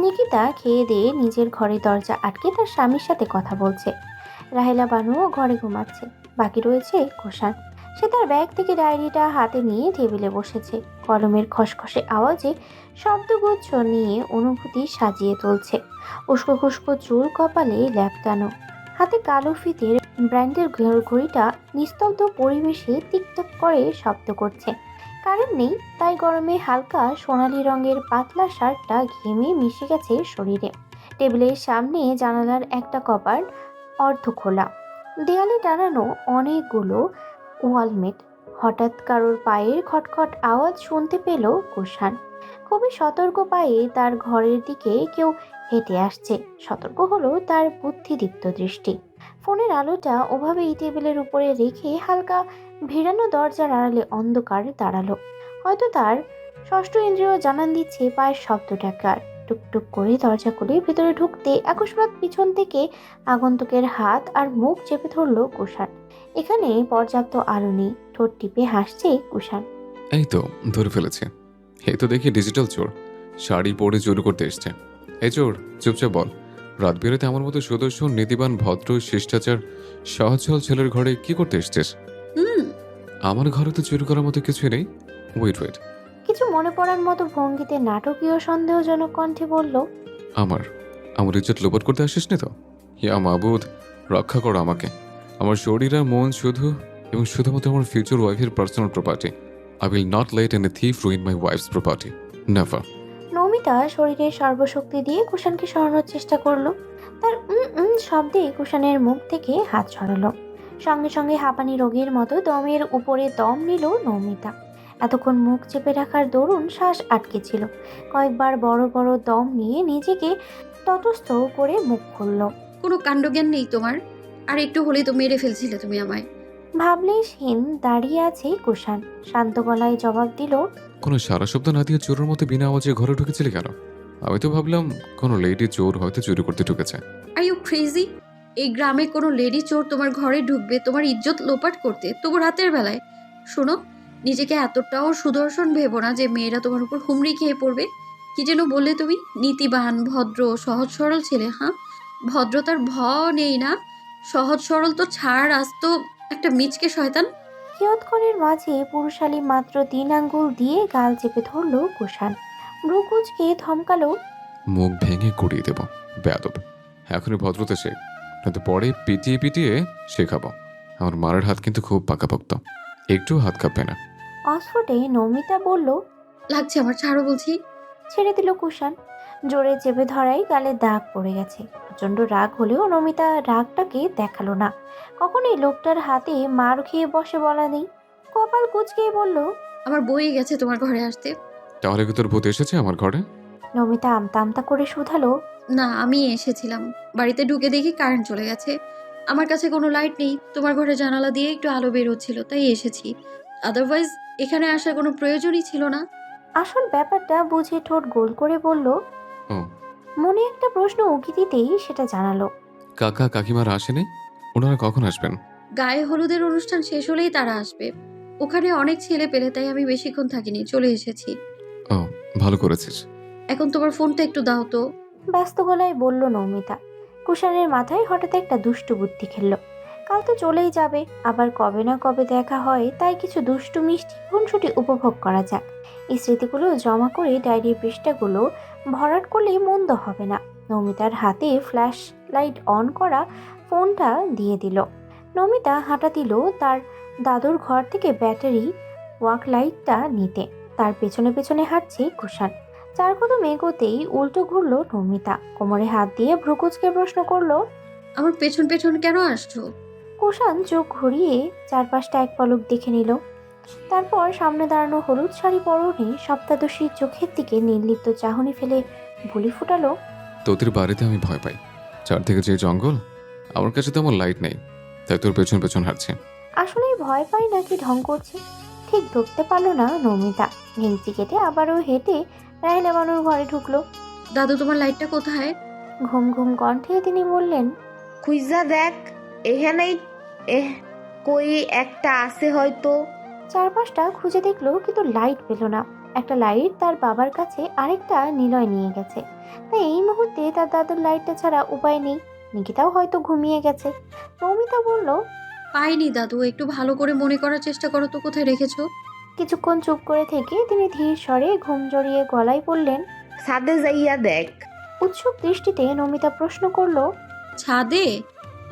নিকিতা খেয়ে দিয়ে নিজের ঘরে দরজা আটকে তার স্বামীর সাথে কথা বলছে। রাহেলা বানুও ঘরে ঘুমাচ্ছে। বাকি রয়েছে কুষাণ। সে তার ব্যাগ থেকে ডায়েরিটা হাতে নিয়ে টেবিলে বসেছে। কলমের খসখসে আওয়াজে শব্দগুচ্ছ নিয়ে অনুভূতি সাজিয়ে তুলছে। উস্কো খুস্কো চুল কপালে ল্যাপটানো, হাতে কালো ফিতের ব্র্যান্ডের ঘড়িটা নিস্তব্ধ পরিবেশে টিকটক করে শব্দ করছে। কারেন্ট নেই, তাই গরমে হালকা সোনালি রঙের পাতলা শার্টটা ঘেমে মিশে গেছে শরীরে। টেবিলের সামনে জানালার একটা কপাট অর্ধ খোলা, দেয়ালে টানানো অনেকগুলো ওয়ালমেট। হঠাৎ কারোর পায়ের খটখট আওয়াজ শুনতে পেল কুষাণ। খুবই সতর্ক পায়ে তার ঘরের দিকে কেউ হেঁটে আসছে। সতর্ক হলো তার বুদ্ধিদীপ্ত দৃষ্টি। ফোনের আলোটা ওভাবেই টেবিলের উপরে রেখে হালকা ভিড়ানো দরজার আড়ালে অন্ধকারে দাঁড়ালো। হয়তো তার ষষ্ঠ ইন্দ্রিয় জানান দিচ্ছে পায়ের শব্দটাকার। টুকটুক করে দরজা খুলে ভেতরে ঢুকতে আকস্মাৎ পিছন থেকে আগন্তুকের হাত আর মুখ চেপে ধরল কুষাণ। এখানে পর্যাপ্ত আলো নেই। ঠোঁট টিপে হাসছে কুষাণ। এই তো ধরে ফেলেছে। এই তো দেখি ডিজিটাল চোর, শাড়ি পরে চুরি করতে এসছে। এই চোর, চুপচাপ বল, রাত বেরোতে আমার মতো সদস্য, নীতিবান, ভদ্র, শিষ্টাচার, সহজ সরল ছেলের ঘরে কি করতে এসছিস? আমার ঘরে তো চুরি করার মতো কিছুই নেই। ওয়েট, কিছু মনে পড়ার মতো ভঙ্গিতে নাটকীয় সন্দেহজনক কণ্ঠে বলল, আমার আমার ইজ্জত লোপাট করতে আসিস না তো? ইয়া মাবুদ, রক্ষা করো আমাকে। আমার শরীর আর মন শুধু এবং শুধুমাত্র আমার ফিউচার ওয়াইফের personal property. I will not late any thief ruin my wife's property, never. Namita শরীরের সর্বশক্তি দিয়ে কুষাণকে সরানোর চেষ্টা করলো। তার শব্দে কুষাণের মুখ থেকে হাত সরালো। সঙ্গে সঙ্গে হাঁপানি রোগীর মতো দমের উপরে দম নিল নমিতা। এতক্ষণ মুখ চেপে রাখার দরুন শ্বাস আটকে ছিল। কয়েকবার বড় বড় দম নিয়ে নিজেকে তটস্থ করে মুখ খুলল। কোনো কাণ্ডজ্ঞান নেই তোমার? আর একটু হলেই তো মেরে ফেলছিলে তুমি আমায়। ভাবলেশহীন দাঁড়িয়ে আছে কুষাণ। শান্ত গলায় জবাব দিল, কোনো সারা শব্দ না দিয়ে চোরের মতো বিনা আওয়াজে ঘরে ঢুকেছিলি কেন? আমি তো ভাবলাম কোনো লেডি চোর হয়তো চুরি করতে ঢুকেছে। Are you crazy? এই গ্রামে কোনো লেডি চোর তোমার ঘরে ঢুকবে তোমার ইজ্জত লোপাট করতে, তবু রাতের বেলায়? শোনো, নিজেকে এতটাও সুদর্শন ভেবো না যে মেয়েরা তোমার উপর হুমড়ি খেয়ে পড়বে। কি যেন বললে তুমি? নীতিবান, ভদ্র, সহজ সরল ছেলে। হ্যাঁ, ভদ্রতার ভ নেই না? সহজ সরল তো ছাড়, আজ তো একটা মিচকে শয়তান। কিয়ৎক্ষণের মাঝে পুরুষালী মাত্র 3 আঙ্গুল দিয়ে গাল চেপে ধরল কুষাণ। ভ্রুকুচকে ধমকালো, মুখ ভেঙে গুড়িয়ে দেব বেয়াদব। এখনই ভদ্রতা শেখ, নয়তো পরে পিটিয়ে পিটিয়ে শেখাবো। আমার মারের হাত কিন্তু খুব পাকাপোক্ত, একটু হাত কাঁপবে না। অস্ফুটে নমিতা বলল, লাগছে আমার, ছাড়ো বলছি। ছেড়ে দিল কুষাণ। জোরে চেপে ধরাই গালে দাগ পড়ে গেছে। প্রচণ্ড রাগ হলেও নমিতা রাগটাকে দেখালো না। কখনই লোকটার হাতে মার খেয়ে বসে বলা নেই। কপাল কুঁচকে বলল, আমার বই গেছে তোমার ঘরে আসতে। তাহলে কি তোর ভূত এসেছে আমার ঘরে? নমিতা আমতা আমতা করে শুধালো, না, আমি এসেছিলাম, বাড়িতে ঢুকে দেখি কারেন্ট চলে গেছে। আমার কাছে কোনো লাইট নেই, তোমার ঘরে জানালা দিয়ে একটু আলো বের হচ্ছিল, তাই এসেছি। আদারওয়াইজ এখানে আসার কোনো প্রয়োজনই ছিল না। আসল ব্যাপারটা বুঝে ঠোঁট গোল করে বলল। ও, মনে একটা প্রশ্ন উকি দিতেই সেটা জানালো। কাকা কাকিমারা আসেনি? ওনারা কখন আসবেন? গায়ে হলুদের অনুষ্ঠান শেষ হলেই তারা আসবে। ওখানে অনেক ছেলে পেলে, তাই আমি বেশিক্ষণ থাকিনি, চলে এসেছি। ও, ভালো করেছিস। এখন তোমার ফোনটা একটু দাও তো। ব্যস্ত গলায় বলল নমিতা। কুষাণের মাথায় হঠাৎ একটা দুষ্টু বুদ্ধি খেলল। কাল তো চলেই যাবে, আবার কবে না কবে দেখা হয়, তাই কিছু দুষ্টু মিষ্টি খুনসুটি উপভোগ করা যাক। এই স্মৃতিগুলো জমা করে ডায়েরির পৃষ্ঠাগুলো ভরাট করলে মন্দ হবে না। নমিতার হাতে ফ্ল্যাশ লাইট অন করা ফোনটা দিয়ে দিল। নমিতা হাঁটা দিল তার দাদুর ঘর থেকে ব্যাটারি ওয়াক লাইটটা নিতে। তার পেছনে পেছনে হাঁটছে কুষাণ। চার কদম এগোতেই উল্টো ঘুরল নমিতা, কোমরে হাত দিয়ে ভ্রুকুচকে প্রশ্ন করলো, আমার পেছন পেছন কেন আসছো? কুষাণ চোখ ঘুরিয়ে চারপাশটা এক পলক দেখে নিল। তারপর সামনে দাঁড়ানো হলুদ শাড়ি পরনে সপ্তাদশীর চোখের দিকে নির্লিপ্ত চাহনি ফেলে বুলি ফুটালো, তোদের বাড়িতে আমি ভয় পাই। চারদিকে যে জঙ্গল, আমার কাছে তেমন লাইট নেই, তাই তোর পেছন পেছন হাঁটছে। আসলেই ভয় পাই নাকি ঢং করছে ঠিক ধরতে পারলো না নমিতা। ভেঙচি কেটে আবারও হেঁটে রায়লা বানুর ঘরে ঢুকলো। দাদু তোমার লাইটটা কোথায়? ঘুম ঘুম কণ্ঠে তিনি বললেন, খুঁজা দেখ, এখানেই কই একটা আছে হয়তো। চারপাশটা খুঁজে দেখলো কিন্তু লাইট পেল না। একটা লাইট তার বাবার কাছে আরেকটা নিলয় নিয়ে গেছে, তাই এই মুহূর্তে তার দাদুর লাইটটা ছাড়া উপায় নেই। নিকিতাও হয়তো ঘুমিয়ে গেছে। নমিতা বলল, পাইনি দাদু, একটু ভালো করে মনে করার চেষ্টা করো তো কোথায় রেখেছো। কিছুক্ষণ চুপ করে থেকে তিনি ধীর স্বরে ঘুম জড়িয়ে গলায় বললেন, ছাদে যাইয়া দেখ। উৎসুক দৃষ্টিতে নমিতা প্রশ্ন করলো, ছাদে?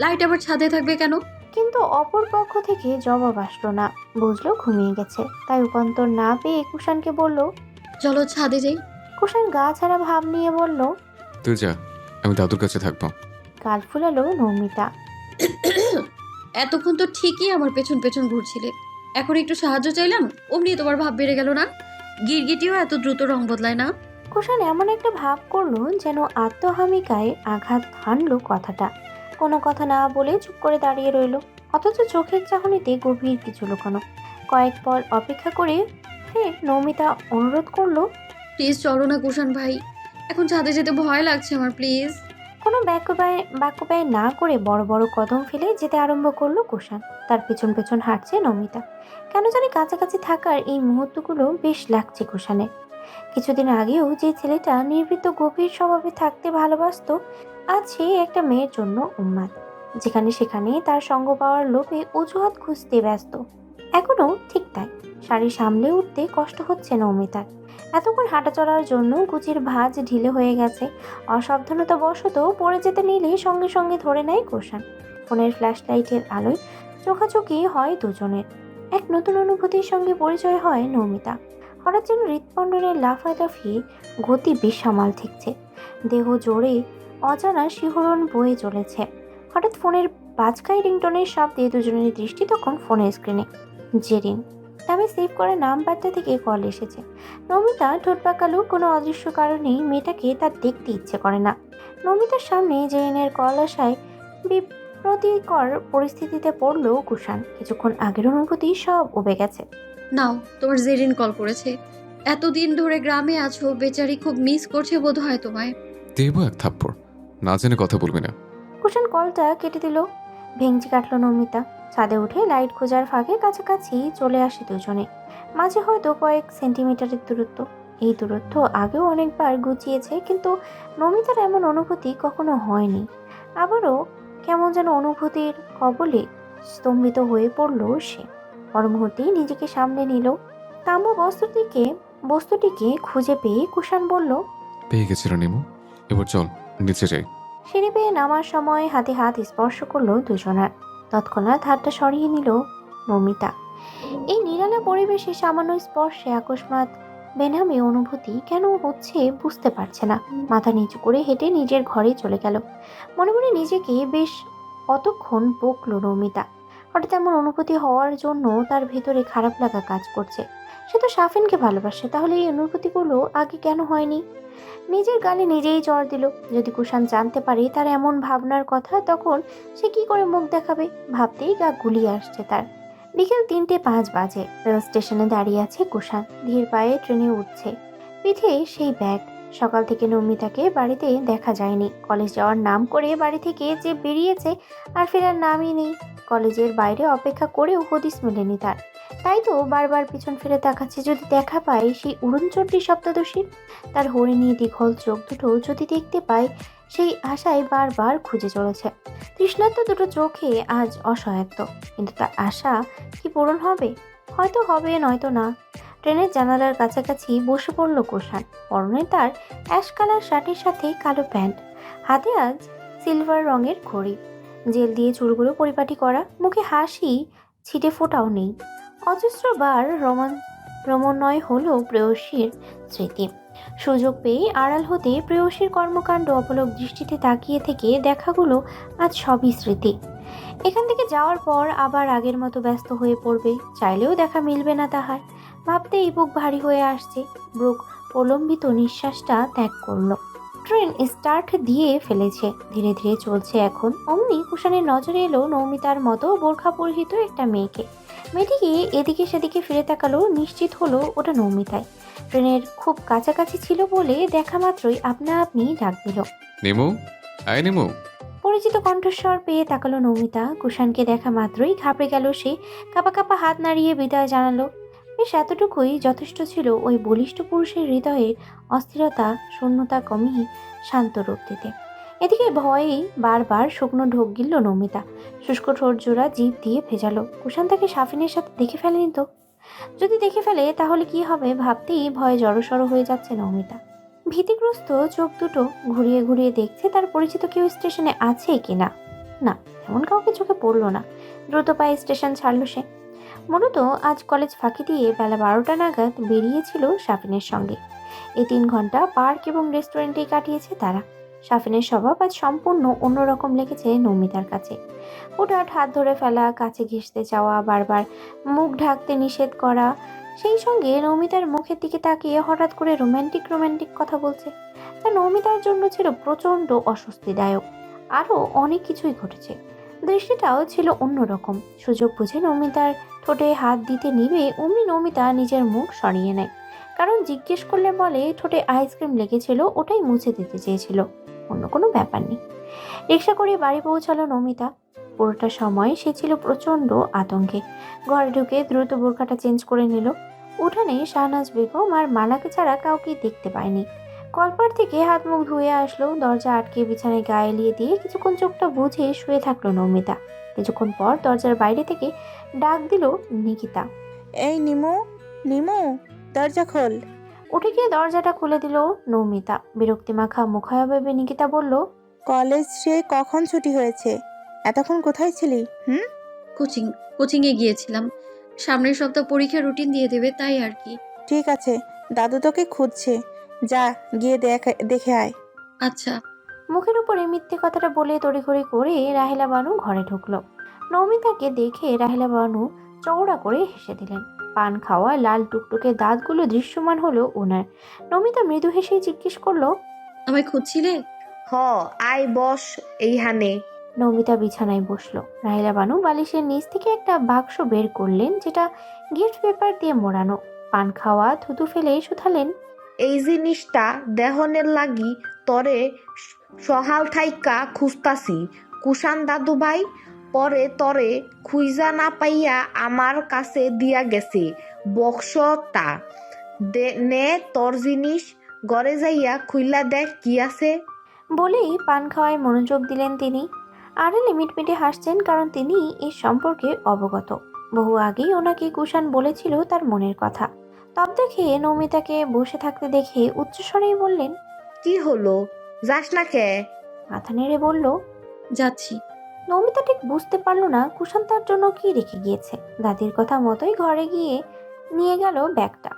লাইট আবার ছাদে থাকবে কেন? কিন্তু অপর পক্ষ থেকে জবাব আসলো না। বুঝলো ঘুমিয়ে গেছে, তাই উপান্তর না পেয়ে কুষাণকে বলল। চলো ছাদে যাই। কুষাণ গা ছাড়া ভাব নিয়ে বলল, তুই যা, আমি দাদুর কাছে থাকবো। গাল ফুলালো নমিতা। এতক্ষণ তো ঠিকই আমার পেছন পেছন ঘুরছিলে, এখন একটু সাহায্য চাইলাম অমনি তোমার ভাব বেড়ে গেল না? গিরগিটিও এত দ্রুত রং বদলায় না। কুষাণ এমন একটা ভাব করলো যেন আত্মহামিকায় আঘাত হানলো কথাটা। কোনো কথা না বলে চুপ করে দাঁড়িয়ে রইল, অথচ চোখের চাহনিতে গভীর কিছু লুকানো। কয়েক পল অপেক্ষা করে নমিতা অনুরোধ করলো, প্লিজ চলো না কুষাণ ভাই, এখন ছাদে যেতে ভয় লাগছে আমার, প্লিজ। কোনো বাক্য ব্যয় না করে বড় বড় কদম ফেলে যেতে আরম্ভ করলো কুষাণ। তার পেছন পেছন হাঁটছে নমিতা। কেন জানি কাছাকাছি থাকার এই মুহূর্তগুলো বেশ লাগছে কুষাণের। কিছুদিন আগেও যে ছেলেটা নির্ভীত গভীর স্বভাবে থাকতে ভালোবাসতো, আজ সে একটা মেয়ের জন্য উন্মাদ। যেখানে সেখানে তার সঙ্গ পাওয়ার লোভে অজুহাত খুঁজতে ব্যস্ত। এখনো ঠিক তাই, শাড়ি সামলে উঠতে কষ্ট হচ্ছে নমিতার। এতক্ষণ হাঁটা চলার জন্য গুচির ভাঁজ ঢিলে হয়ে গেছে। অসাবধানতা বশত পড়ে যেতে নিলে সঙ্গে সঙ্গে ধরে নেয় কুষাণ। ফোনের ফ্ল্যাশ লাইটের আলোয় চোখাচোখি হয় দুজনের। এক নতুন অনুভূতির সঙ্গে পরিচয় হয় নমিতা। হঠাৎ যেন হৃৎস্পন্দনের লাফালাফি গতি বেসামাল ঠেকছে। দেহ জোরে অজানা শিহরণ বয়ে চলেছে। হঠাৎ ফোনের বাজকাই রিংটনের শব্দে দুজনের দৃষ্টি তখন ফোনের স্ক্রিনে। জেরিন নামে সেভ করা নাম্বারটা থেকে কল এসেছে। নমিতা ঠোঁট পাকালো, কোনো অদৃশ্য কারণেই মেয়েটাকে তার দেখতে ইচ্ছে করে না। নমিতার সামনে জেরিনের কল আসায় বিব্রতিকর পরিস্থিতিতে পড়লো কুষাণ। কিছুক্ষণ আগের অনুভূতি সব উবে গেছে। নাও, তোমার জেরিন কল করেছে। এতদিন ধরে গ্রামে আছো, বেচারি খুব মিস করছে বোধ হয় তোমায়। দেবো এক থাপ্পড়, না জেনে কথা বলবি না। কুষাণ কলটা কেটে দিল। ভেঙচি কাটলো নমিতা। ছাদে উঠে লাইট খোঁজার ফাঁকে কাছাকাছি চলে আসে দুজনে। মাঝে হয়তো কয়েক সেন্টিমিটারের দূরত্ব। এই দূরত্ব আগেও অনেকবার গুছিয়েছে, কিন্তু নমিতার এমন অনুভূতি কখনো হয়নি। আবারও কেমন যেন অনুভূতির কবলে স্তম্ভিত হয়ে পড়ল সে। পর মুহূর্তেই নিজেকে সামনে নিল। কাম্য বস্তুটিকে খুঁজে পেয়ে কুষাণ বলল, পেয়ে গেছিল নিমু, এবার চল নিচে যাই। সিঁড়ি বেয়ে নামার সময় হাতে হাত স্পর্শ করলো দুজনার। তৎক্ষণাৎ হাতটা সরিয়ে নিল নমিতা। এই নিরালা পরিবেশে সামান্য স্পর্শে আকস্মাৎ বেনামে অনুভূতি কেন হচ্ছে বুঝতে পারছে না। মাথা নিচু করে হেঁটে নিজের ঘরে চলে গেল। মনে মনে নিজেকে বেশ অতক্ষণ বকলো নমিতা। হঠাৎ এমন অনুভূতি হওয়ার জন্য তার ভেতরে খারাপ লাগা কাজ করছে। সে তো সাফিনকে ভালোবাসে, তাহলে এই অনুভূতিগুলো আগে কেন হয়নি? নিজের গালে নিজেই জ্বর দিল। যদি কুষাণ জানতে পারে তার এমন ভাবনার কথা, তখন সে কি করে মুখ দেখাবে? ভাবতেই গা গুলিয়ে আসছে তার। বিকেল 3:05 বাজে। রেল স্টেশনে দাঁড়িয়ে আছে কুষাণ। ধীর পায়ে ট্রেনে উঠছে। পিঠে সেই ব্যাগ। সকাল থেকে নমিতাকে বাড়িতে দেখা যায়নি। কলেজ যাওয়ার নাম করে বাড়ি থেকে যে বেরিয়েছে আর ফেরার নামই নেই। কলেজের বাইরে অপেক্ষা করেও হদিস মেলেনি তার। তাই তো বারবার পিছন ফিরে তাকাচ্ছে, যদি দেখা পায় সেই উড়নচণ্ডী শব্দদোষীর। তার হরিণী দীঘল চোখ দুটো যদি দেখতে পায়, সেই আশায় বারবার খুঁজে চলেছে। তৃষ্ণার্ত দুটো চোখে আজ অসহায়ত্ব, কিন্তু তার আশা কি পূরণ হবে? হয়তো হবে, নয়তো না। ট্রেনের জানালার কাছাকাছি বসে পড়ল কুষাণ। পরনে তার অ্যাশ কালার শার্টের সাথে কালো প্যান্ট, হাতে আজ সিলভার রঙের ঘড়ি, জেল দিয়ে চুলগুলো পরিপাটি করা, মুখে হাসি ছিটে ফোটাও নেই। অজস্রবার রমণীয় হলো প্রেয়সীর স্মৃতি। সুযোগ পেয়ে আড়াল হতে প্রেয়সীর কর্মকাণ্ড অপলক দৃষ্টিতে তাকিয়ে থেকে দেখাগুলো আজ সবই স্মৃতি। এখান থেকে যাওয়ার পর আবার আগের মতো ব্যস্ত হয়ে পড়বে, চাইলেও দেখা মিলবে না তাহার। ভাবতেই বুক ভারী হয়ে আসছে। ব্রুক প্রলম্বিত নিঃশ্বাসটা ত্যাগ করলো। ট্রেন স্টার্ট দিয়ে ফেলেছে, ধীরে ধীরে চলছে এখন। অমনি কুষাণের নজরে এলো নৌমিতার মতো বোরখা পরিহিত একটা মেয়েকে। মেয়েটিকে এদিকে সেদিকে ফিরে তাকালো, নিশ্চিত হলো ওটা নৌমিতাই। ট্রেনের খুব কাছাকাছি ছিল বলে দেখা মাত্রই আপনা আপনি ডাক দিল। নিমু, আয় নিমু। পরিচিত কণ্ঠস্বর পেয়ে তাকালো নৌমিতা। কুষাণকে দেখা মাত্রই ঘাবড়ে গেল সে, কাঁপা কাঁপা হাত নাড়িয়ে বিদায় জানালো। বেশ এতটুকুই যথেষ্ট ছিল ওই বলিষ্ঠ পুরুষের হৃদয়ের অস্থিরতা শূন্যতা কমিয়ে শান্ত রূপ দিতে। এদিকে ভয়েই বারবার শুকনো ঢোক গিলল নৌমিতা। শুষ্ক ঠোঁট জোড়া জিভ দিয়ে ভেজালো। কুষাণ তাকে সাফিনের সাথে দেখে ফেলেনি তো? যদি দেখে ফেলে তাহলে কি হবে ভাবতেই ভয়ে জড়সড় হয়ে যাচ্ছে নৌমিতা। ভীতিগ্রস্ত চোখ দুটো ঘুরিয়ে ঘুরিয়ে দেখছে তার পরিচিত কেউ স্টেশনে আছে কিনা। না, এমন কাউকে চোখে পড়লো না। দ্রুত পায়ে স্টেশন ছাড়লো সে। মূলত আজ কলেজ ফাঁকি দিয়ে বেলা 12টা নাগাদ বেরিয়েছিল সাফিনের সঙ্গে। এই 3 ঘন্টা পার্ক এবং রেস্টুরেন্টেই কাটিয়েছে তারা। সাফিনের স্বভাব আজ সম্পূর্ণ অন্যরকম লেগেছে নৌমিতার কাছে। হুটহাট হাত ধরে ফেলা, কাছে ঘেঁষতে চাওয়া, বারবার মুখ ঢাকতে নিষেধ করা, সেই সঙ্গে নৌমিতার মুখের দিকে তাকিয়ে হঠাৎ করে রোম্যান্টিক রোম্যান্টিক কথা বলছে, তা নৌমিতার জন্য ছিল প্রচণ্ড অস্বস্তিদায়ক। আরও অনেক কিছুই ঘটেছে। দৃষ্টিটাও ছিল অন্যরকম। সুযোগ বুঝে নৌমিতার ঠোঁটে হাত দিতে নিবে, অমনি নৌমিতা নিজের মুখ সরিয়ে নেয়। কারণ জিজ্ঞেস করলে বলে ঠোঁটে আইসক্রিম লেগেছিল, ওটাই মুছে দিতে চেয়েছিল, অন্য কোনো ব্যাপার নেই। রিক্সা করে বাড়ি পৌঁছালো নৌমিতা। পুরোটা সময় সে ছিল প্রচণ্ড আতঙ্কে। ঘরে ঢুকে দ্রুত বোরখাটা চেঞ্জ করে নিল। উঠানে শাহনাজ বেগম আর মালাকে ছাড়া কাউকে দেখতে পায়নি। কলপার থেকে হাত মুখ ধুয়ে আসলো, দরজা আটকে বিছানায় গায়ে এলিয়ে দিয়ে কিছুক্ষণ চোখটা বুঝে শুয়ে থাকলো নৌমিতা। কিছুক্ষণ পর দরজার বাইরে থেকে ডাক দিল নিকিতা। এই নিমু, নিমু, দরজা খোল। উঠে গিয়ে দরজাটা খুলে দিল নৌমিতা। বিরক্তিমাখা মুখায়বে নিকিতা বলল, কলেজ সে কখন ছুটি হয়েছে? এতক্ষণ কোথায় ছিলি? কোচিংয়ে গিয়েছিলাম। সামনের সপ্তাহ পরীক্ষার রুটিন দিয়ে দেবে, তাই আর কি। ঠিক আছে, দাদু তোকে খুঁজছে, যা গিয়ে দেখে আয়। আচ্ছা। মুখের উপরে মিথ্যে কথাটা বলে তড়িঘড়ি করে রাহেলা বানু ঘরে ঢুকলো। নৌমিতাকে দেখে রাহেলা বানু চওড়া করে হেসে দিলেন। পান খাওয়া লাল টুকটুকে দাঁতগুলো দৃশ্যমান হলো ওনার। নৌমিতা মৃদু হেসে জিজ্ঞেস করলো, আমায় খুঁজছিলে? হ, আয় বস এইখানে। নৌমিতা বিছানায় বসলো। রাহেলা বানু বালিশের নিচ থেকে একটা বাক্স বের করলেন, যেটা গিফট পেপার দিয়ে মোড়ানো। পান খাওয়া থুতু ফেলে শুধালেন, এই জিনিসটা দেহনের লাগি তরে সহাল থাইকা খুঁজতাছি কুষাণ দাদু ভাই। পরে তরে খুইজা না পাইয়া আমার কাছে দিয়া গেছে বক্সটা। নে তোর জিনিস, ঘরে যাইয়া খুইলা দেখ কি আছে। বলেই পান খাওয়ায় মনোযোগ দিলেন তিনি। আড়ালে মিটমিটে হাসছেন, কারণ তিনি এর সম্পর্কে অবগত। বহু আগেই ওনাকে কুষাণ বলেছিল তার মনের কথা। তব দেখে নৌমিতাকে বসে থাকতে দেখে উচ্চস্বরেই বললেন, কি হলো, যাস না কে? মাথা নেড়ে বলল, যাচ্ছি। নৌমিতা ঠিক বুঝতে পারলো না কুষাণ তার জন্য কি রেখে গিয়েছে। দাদির কথা মতোই ঘরে গিয়ে নিয়ে গেল ব্যাগটা।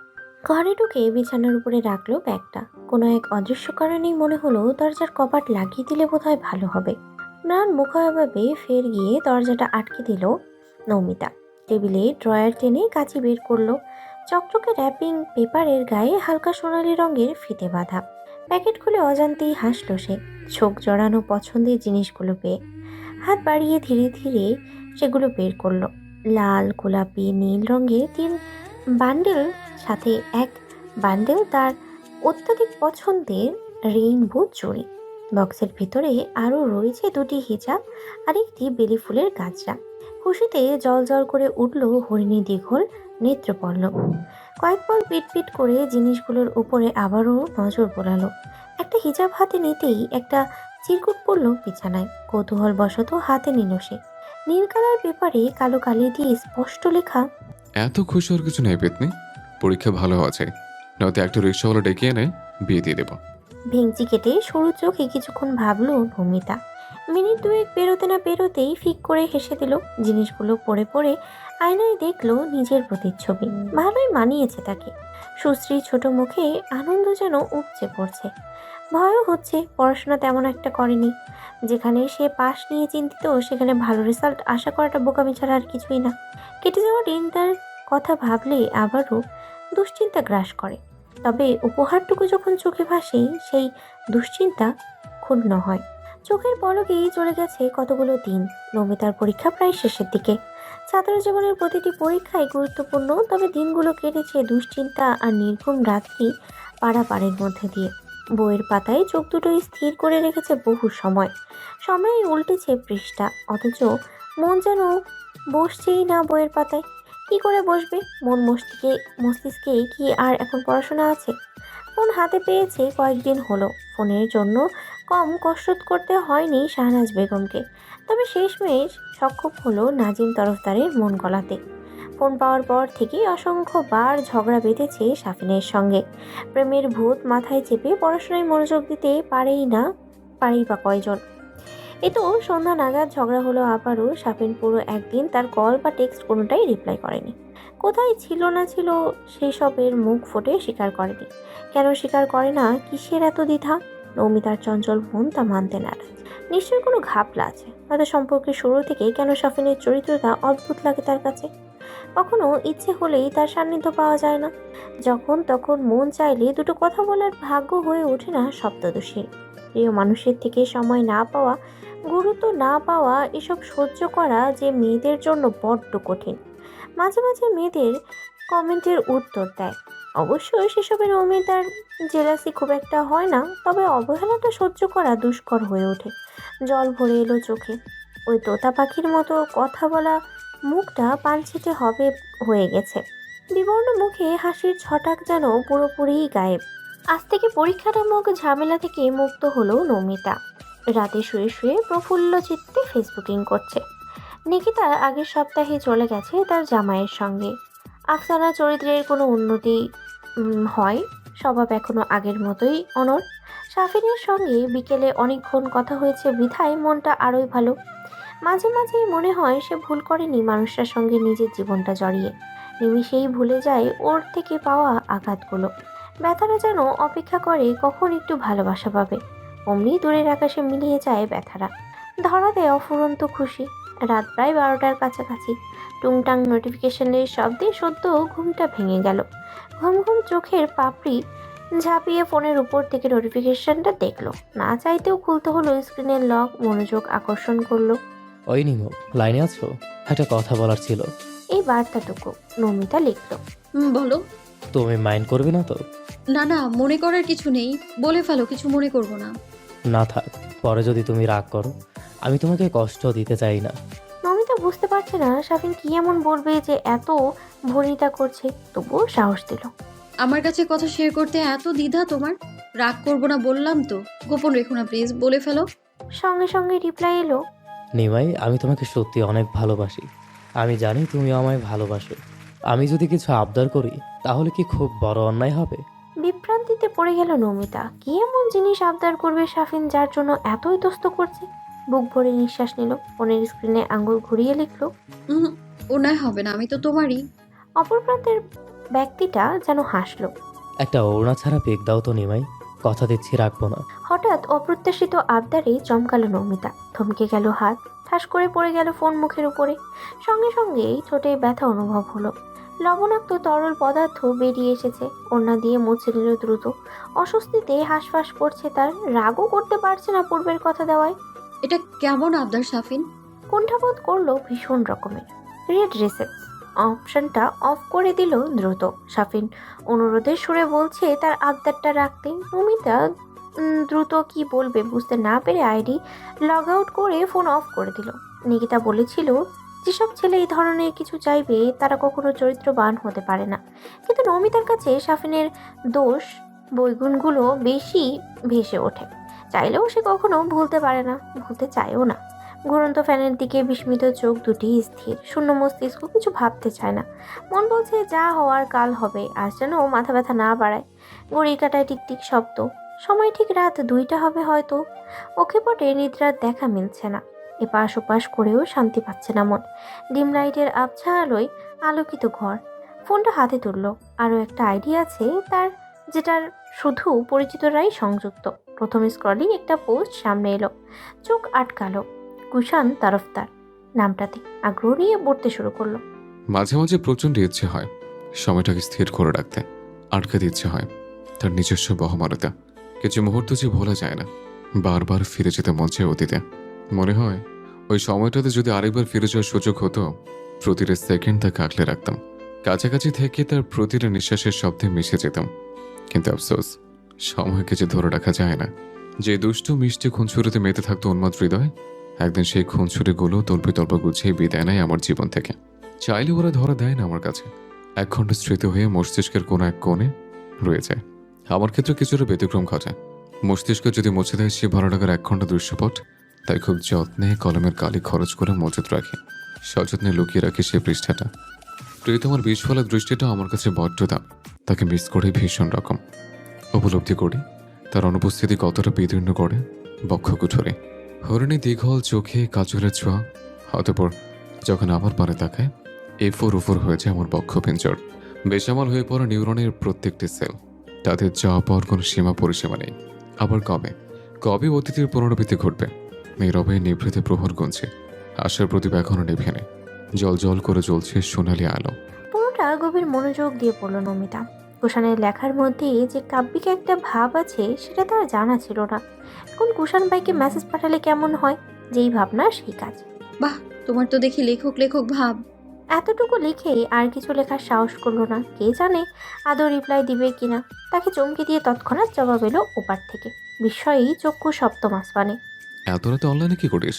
ঘরে ঢুকে বিছানার উপরে রাখলো ব্যাগটা। কোনো এক অদৃশ্য কারণেই মনে হলো দরজার কপাট লাগিয়ে দিলে বোধহয় ভালো হবে। ম্লান মুখাভাবে ফের গিয়ে দরজাটা আটকে দিল নৌমিতা। টেবিলে ড্রয়ার টেনে কাঁচি বের করলো। চকচকে র্যাপিং পেপারের গায়ে হালকা সোনালি রঙের ফিতে বাঁধা। প্যাকেট খুলে অজান্তেই হাসলো সে, চোখ জড়ানো পছন্দের জিনিসগুলো পেয়ে। হাত বাড়িয়ে ধীরে ধীরে সেগুলো বের করলো। লাল, গোলাপি, নীল রঙের 3 বান্ডেল, সাথে এক বান্ডেল তার অত্যাধিক পছন্দের রেইনবো চুড়ি। বক্সের ভিতরে আরও রয়েছে 2টি হিজাব আর একটি বেলি ফুলের গাছরা। খুশিতে জল করে উঠল হরিণী দীঘল নেত্রপল্লব। কয়েক পল পিট করে জিনিসগুলোর উপরে আবারও নজর বোলালো। একটা হিজাব হাতে নিতেই একটা চিরকুট পড়ল বিছানায়। কৌতূহল বশত হাতে নিল সে। নীল কালার পেপারে কালো কালি দিয়ে স্পষ্ট লেখা, এত খুশি হওয়ার কিছু নেই পেতনি, পরীক্ষা ভালো হওয়া চাই, নয়তো একটা রিক্সাওয়ালা ডেকে এনে বিয়ে দিয়ে দেবো। ভেঙচি কেটে সরু চোখে কিছুক্ষণ ভাবল নমিতা। মিনিট দুয়েক পেরোতে না পেরোতেই ফিক করে হেসে দিল। জিনিসগুলো পড়ে আয়নায় দেখলো নিজের প্রতিচ্ছবি। ভালোই মানিয়েছে তাকে। সুশ্রী ছোট মুখে আনন্দ যেন উপচে পড়ছে। ভয়ও হচ্ছে, পড়াশোনা তেমন একটা করেনি। যেখানে সে পাশ নিয়ে চিন্তিত, সেখানে ভালো রেজাল্ট আশা করাটা বোকামি ছাড়া আর কিছুই না। কেটে যাওয়া দিনটার কথা ভাবলে আবারও দুশ্চিন্তা গ্রাস করে। তবে উপহারটুকু যখন চোখে ভাসে, সেই দুশ্চিন্তা ক্ষুণ্ণ হয়। চোখের পলকেই চলে গেছে কতগুলো দিন। নমিতার পরীক্ষা প্রায় শেষের দিকে। ছাত্র জীবনের প্রতিটি পরীক্ষাই গুরুত্বপূর্ণ, তবে দিনগুলো কেটেছে দুশ্চিন্তা আর নির্ঘুম রাত্রি পাড়াপাড়ির মধ্যে দিয়ে। বইয়ের পাতায় চোখ দুটো স্থির করে রেখেছে বহু সময়। সময় উল্টেছে পৃষ্ঠা, অথচ মন যেন বসছেই না বইয়ের পাতায়। কি করে বসবে? মন মস্তিষ্কে কি আর এখন পড়াশোনা আছে? ফোন হাতে পেয়েছে কয়েকদিন হলো। ফোনের জন্য কম কসরত করতে হয়নি শাহনাজ বেগমকে। তবে শেষমেশ সক্ষম হলো নাজিম তরফদারের মন গলাতে। ফোন পাওয়ার পর থেকেই অসংখ্যবার ঝগড়া বেঁধেছে সাফিনের সঙ্গে। প্রেমের ভূত মাথায় চেপে পড়াশোনায় মনোযোগ দিতে পারেই বা কয়জন। এ তো সন্ধ্যা নাগাদ ঝগড়া হলো আবারও। সাফিন পুরো একদিন তার কল বা টেক্সট কোনোটাই রিপ্লাই করেনি। কোথায় ছিল না ছিল সেই সবের মুখ ফুটে স্বীকার করেনি। কেন স্বীকার করে না? কিসের এত দ্বিধা? নৌমিতার চঞ্চল মন তা মানতে নারাজ। নিশ্চয়ই কোনো ঘাপলা আছে। হয়তো সম্পর্কের শুরু থেকে কেন সাফিনের চরিত্রটা অদ্ভুত লাগে তার কাছে। কখনো ইচ্ছে হলেই তার সান্নিধ্য পাওয়া যায় না। যখন তখন মন চাইলে দুটো কথা বলার ভাগ্য হয়ে ওঠে না সপ্তদশীর। প্রিয় মানুষের থেকে সময় না পাওয়া, গুরুত্ব না পাওয়া, এসব সহ্য করা যে মেয়েদের জন্য বড্ড কঠিন। মাঝে মাঝে মেয়েদের কমেন্টের উত্তর দেয়। অবশ্যই সেসবের নমিতার জেলাসি খুব একটা হয় না, তবে অবহেলাটা সহ্য করা দুষ্কর হয়ে ওঠে। জল ভরে এলো চোখে। ওই তোতা পাখির মতো কথা বলা মুখটা পানছিটে হয়ে গেছে। বিবর্ণ মুখে হাসির ছটাক যেন পুরোপুরিই গায়েব। আজ থেকে পরীক্ষা নামক ঝামেলা থেকে মুক্ত হলো নমিতা। রাতে শুয়ে প্রফুল্ল চিত্তে ফেসবুকিং করছে। নিকিতা আগের সপ্তাহে চলে গেছে তার জামাইয়ের সঙ্গে। আফসানা চরিত্রের কোনো উন্নতি হয়, স্বভাব এখনো আগের মতোই অনড়। সাফিনের সঙ্গে বিকেলে অনেকক্ষণ কথা হয়েছে বিধায় মনটা আরোই ভালো। মাঝে মাঝেই মনে হয় সে ভুল করেনি মানুষটার সঙ্গে নিজের জীবনটা জড়িয়ে। নিমিষেই ভুলে যায় ওর থেকে পাওয়া আঘাতগুলো। ব্যথাটা যেন অপেক্ষা করে কখন একটু ভালোবাসা পাবে। অমনি দূরের আকাশে মিলিয়ে যায় ব্যথাটা। ধরা দেয় অফুরন্ত খুশি। রাত প্রায় 12টার কাছাকাছি। টুংটাং নোটিফিকেশনের শব্দে সদ্য ঘুমটা ভেঙে গেল। ঘুম চোখের পাপড়ি ঝাঁপিয়ে ফোনের উপর থেকে নোটিফিকেশনটা দেখলো। না চাইতেও খুলতে হলো স্ক্রিনের লক। মনোযোগ আকর্ষণ করলো। ওই নিমো, লাইনে আছো? একটা কথা বলার ছিল। এই বার্তাটুকু নমিতা লিখল। বলো। তুমি মাইন্ড করবে না তো? না না, মনে করার কিছু নেই, বলে ফেলো, কিছু মনে করব না। না থাক, পরে যদি তুমি রাগ করো। আমি তোমাকে কষ্ট দিতে চাই না। নমিতা বুঝতে পারছে না সাফিন কি এমন বলবে যে এত ভনিতা করছে, তবুও সাহস দিল। আমার কাছে কথা শেয়ার করতে এত দ্বিধা তোমার? রাগ করব না বললাম তো, গোপন রেখো না প্লিজ, বলে ফেলো। সঙ্গে রিপ্লাই এলো। নিমাই, আমি তোমাকে সত্যি অনেক ভালোবাসি। আমি জানি তুমিও আমায় ভালোবাসো। আমি যদি কিছু আবদার করি তাহলে কি খুব বড় অন্যায় হবে? বিভ্রান্তিতে পড়ে গেল নমিতা। কি এমন জিনিস আবদার করবে সাফিন যার জন্য এত ইতস্ত করছে? বুক ভরে নিঃশ্বাস নিল। ফোনের স্ক্রিনে আঙ্গুল ঘুরিয়ে লিখল, ও নয় হবে না, আমি তো তোমারই। অপর প্রান্তের ব্যক্তিটা যেন হাসলো। একটা ওড়না ছাড়া পেক দাও তো নিমাই, কথা দিচ্ছি রাখবো না। হঠাৎ অপ্রত্যাশিত আবদারে চমকালো নমিতা। থমকে গেল হাত। ঠাস করে পড়ে গেল ফোন মুখের উপরে। সঙ্গেই ঠোঁটে ব্যথা অনুভব হলো। লবণাক্ত তরল পদার্থ বেরিয়ে এসেছে। ওড়না দিয়ে মুছে নিল দ্রুত। অস্বস্তিতে হাঁসফাঁস করছে তার। রাগও করতে পারছে না পূর্বের কথা দেওয়ায়। এটা কেমন আবদার সাফিন? কুণ্ঠাবোধ করলো ভীষণ রকমের। রেড রিসেপ্ট অপশনটা অফ করে দিল দ্রুত। সাফিন অনুরোধের সুরে বলছে তার আবদারটা রাখতে। নমিতা দ্রুত কি বলবে বুঝতে না পেরে আইডি লগ আউট করে ফোন অফ করে দিল। নিকিতা বলেছিল যেসব ছেলে এই ধরনের কিছু চাইবে তারা কখনো চরিত্রবান হতে পারে না, কিন্তু নমিতার কাছে সাফিনের দোষ বৈগুণগুলো বেশি ভেসে ওঠে। চাইলেও সে কখনো ভুলতে পারে না, ভুলতে চায়ও না। ঘুরন্ত ফ্যানের দিকে বিস্মিত চোখ দুটি স্থির, শূন্য মস্তিষ্ক, কিছু ভাবতে চায় না। মন বলছে যা হওয়ার কাল হবে, আজ যেন মাথা ব্যথা না বাড়ায়। ঘড়ির কাঁটায় টিকটিক শব্দ, সময় ঠিক রাত 2টা হবে হয়তো। ওকে পটে নিদ্রার দেখা মিলছে না, এপাশ ওপাশ করেও শান্তি পাচ্ছে না মন। ডিম লাইটের আবছা আলোয় আলোকিত ঘর। ফোনটা হাতে তুলল। আরও একটা আইডি আছে তার, যেটার শুধু পরিচিতরাই সংযুক্ত। প্রথম স্ক্রলিং একটা পোস্ট সামনে এলো, চোখ আটকালো। কুষাণ তরফদার নামটাতে আগ্রহ নিয়ে পড়তে শুরু করলো। মাঝে মাঝে প্রচণ্ড ইচ্ছে হয় সময়টাকে স্থির করে রাখতে, আটকে দিচ্ছে হয় তার নিজস্ব বহমানতা। কিছু মুহূর্ত যে ভোলা যায় না, বারবার ফিরে যেতে মন চায় অতীতে। মনে হয় ওই সময়টাতে যদি আরেকবার ফিরে যাওয়ার সুযোগ হতো, প্রতিটা সেকেন্ড তাকে আঁকলে রাখতাম, কাছাকাছি থেকে তার প্রতিটা নিঃশ্বাসের শব্দে মিশে যেতাম। কিন্তু আফসোস, সময়কে যে ধরে রাখা যায় না। যে দুষ্টু মিষ্টি খুনছুরিতে মেতে থাকতো উন্মাদ হৃদয়, একদিন সেই খুনছুরিগুলো তল্পে তল্প গুছিয়ে বিদায় নেয় আমার জীবন থেকে। চাইলে ওরা ধরা দেয় না আমার কাছে, একখণ্ড স্মৃতি হয়ে মস্তিষ্কের কোনো এক কোণে রয়ে যায়। আমার ক্ষেত্রে কিছুটা ব্যতিক্রম ঘটে। মস্তিষ্ক যদি মুছে দেয় সে ভালো লাগার একখণ্ড দৃশ্যপট, তাই খুব যত্নে কলমের কালি খরচ করে মজুত রাখি, সযত্নে লুকিয়ে রাখি সে পৃষ্ঠাটা। প্রিয়তমার বীজ ফলা দৃষ্টিটা আমার কাছে বড্ড দাম। তাকে মিস করে ভীষণ রকম উপলব্ধি করি তার অনুপস্থিতি কতটা বিদীর্ণ করে বক্ষকুঠরে। হরিণী দীঘল চোখে কাজলের ছোঁয়া, অতঃপর যখন আমার পানে তাকায় এফোর উফোর হয়ে যায় আমার বক্ষপিঞ্জর। বেসামাল হয়ে পড়া নিউরনের প্রত্যেকটি সেল, তাদের যাওয়া পাওয়ার কোনো সীমা পরিসীমা নেই। আবার কবে কবে অতীতের পুনরাবৃত্তি ঘটবে? নীরবে নিভৃতে প্রহর গুনছে, আশার প্রদীপ এখনো নিভে নেই, জল জল করে জ্বলছে সোনালি আলো। পুরোটা গভীর মনোযোগ দিয়ে পড়ল নমিতা। কুষাণের লেখার মধ্যে যে কাব্যিক একটা ভাব আছে সেটা তার জানা ছিল না। এখন কুষাণ ভাইকে মেসেজ পাঠালে কেমন হয়, যেই ভাবনা সেই কাজ। বাহ, তোমার তো দেখি লেখক লেখক ভাব। এতটুকু লিখে আর কিছু লেখার সাহস করলো না। কে জানে আদৌ রিপ্লাই দিবে কিনা। তাকে চমকে দিয়ে তৎক্ষণাৎ জবাব এলো ওপার থেকে, বিস্ময়ী চক্ষু সপ্তম আসমানে। এত রাতে অনলাইনে কি করিস?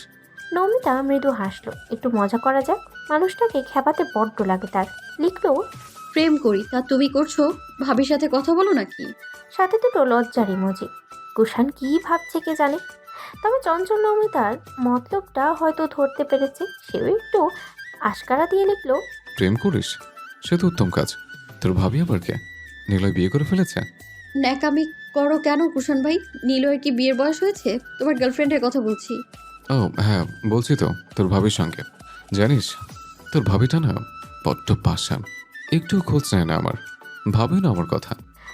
নমিতা মৃদু হাসলো। একটু মজা করা যাক, মানুষটাকে খেপাতে বড্ড লাগে তার। লিখলো, প্রেম করি, তা তুমি করছো? ভাবির সাথে কথা বলো নাকি? সাথে দুটো লজ্জার ইমোজি। কুষাণ কি ভাবছে কে জানে। তবে চঞ্চল নমিতার মতলবটা হয়তো ধরতে পেরেছে। সেও একটু আশকারা দিয়ে লিখলো, প্রেম করিস? সে তো উত্তম কাজ। তোর ভাবি আবার কে? নিলয় বিয়ে করে ফেলেছে? ন্যাকামি করো কেন কুষাণ ভাই? নীলয়ের কি বিয়ের বয়স হয়েছে? তোমার গার্লফ্রেন্ডের কথা বলছি। ও হ্যাঁ, বলছি তো তোর ভাবির সঙ্গে। জানিস তোর ভাবিটা না বড্ড পাষাণ, একটু খোঁজ নেয় না আমার, ভাবে না আমার কথা।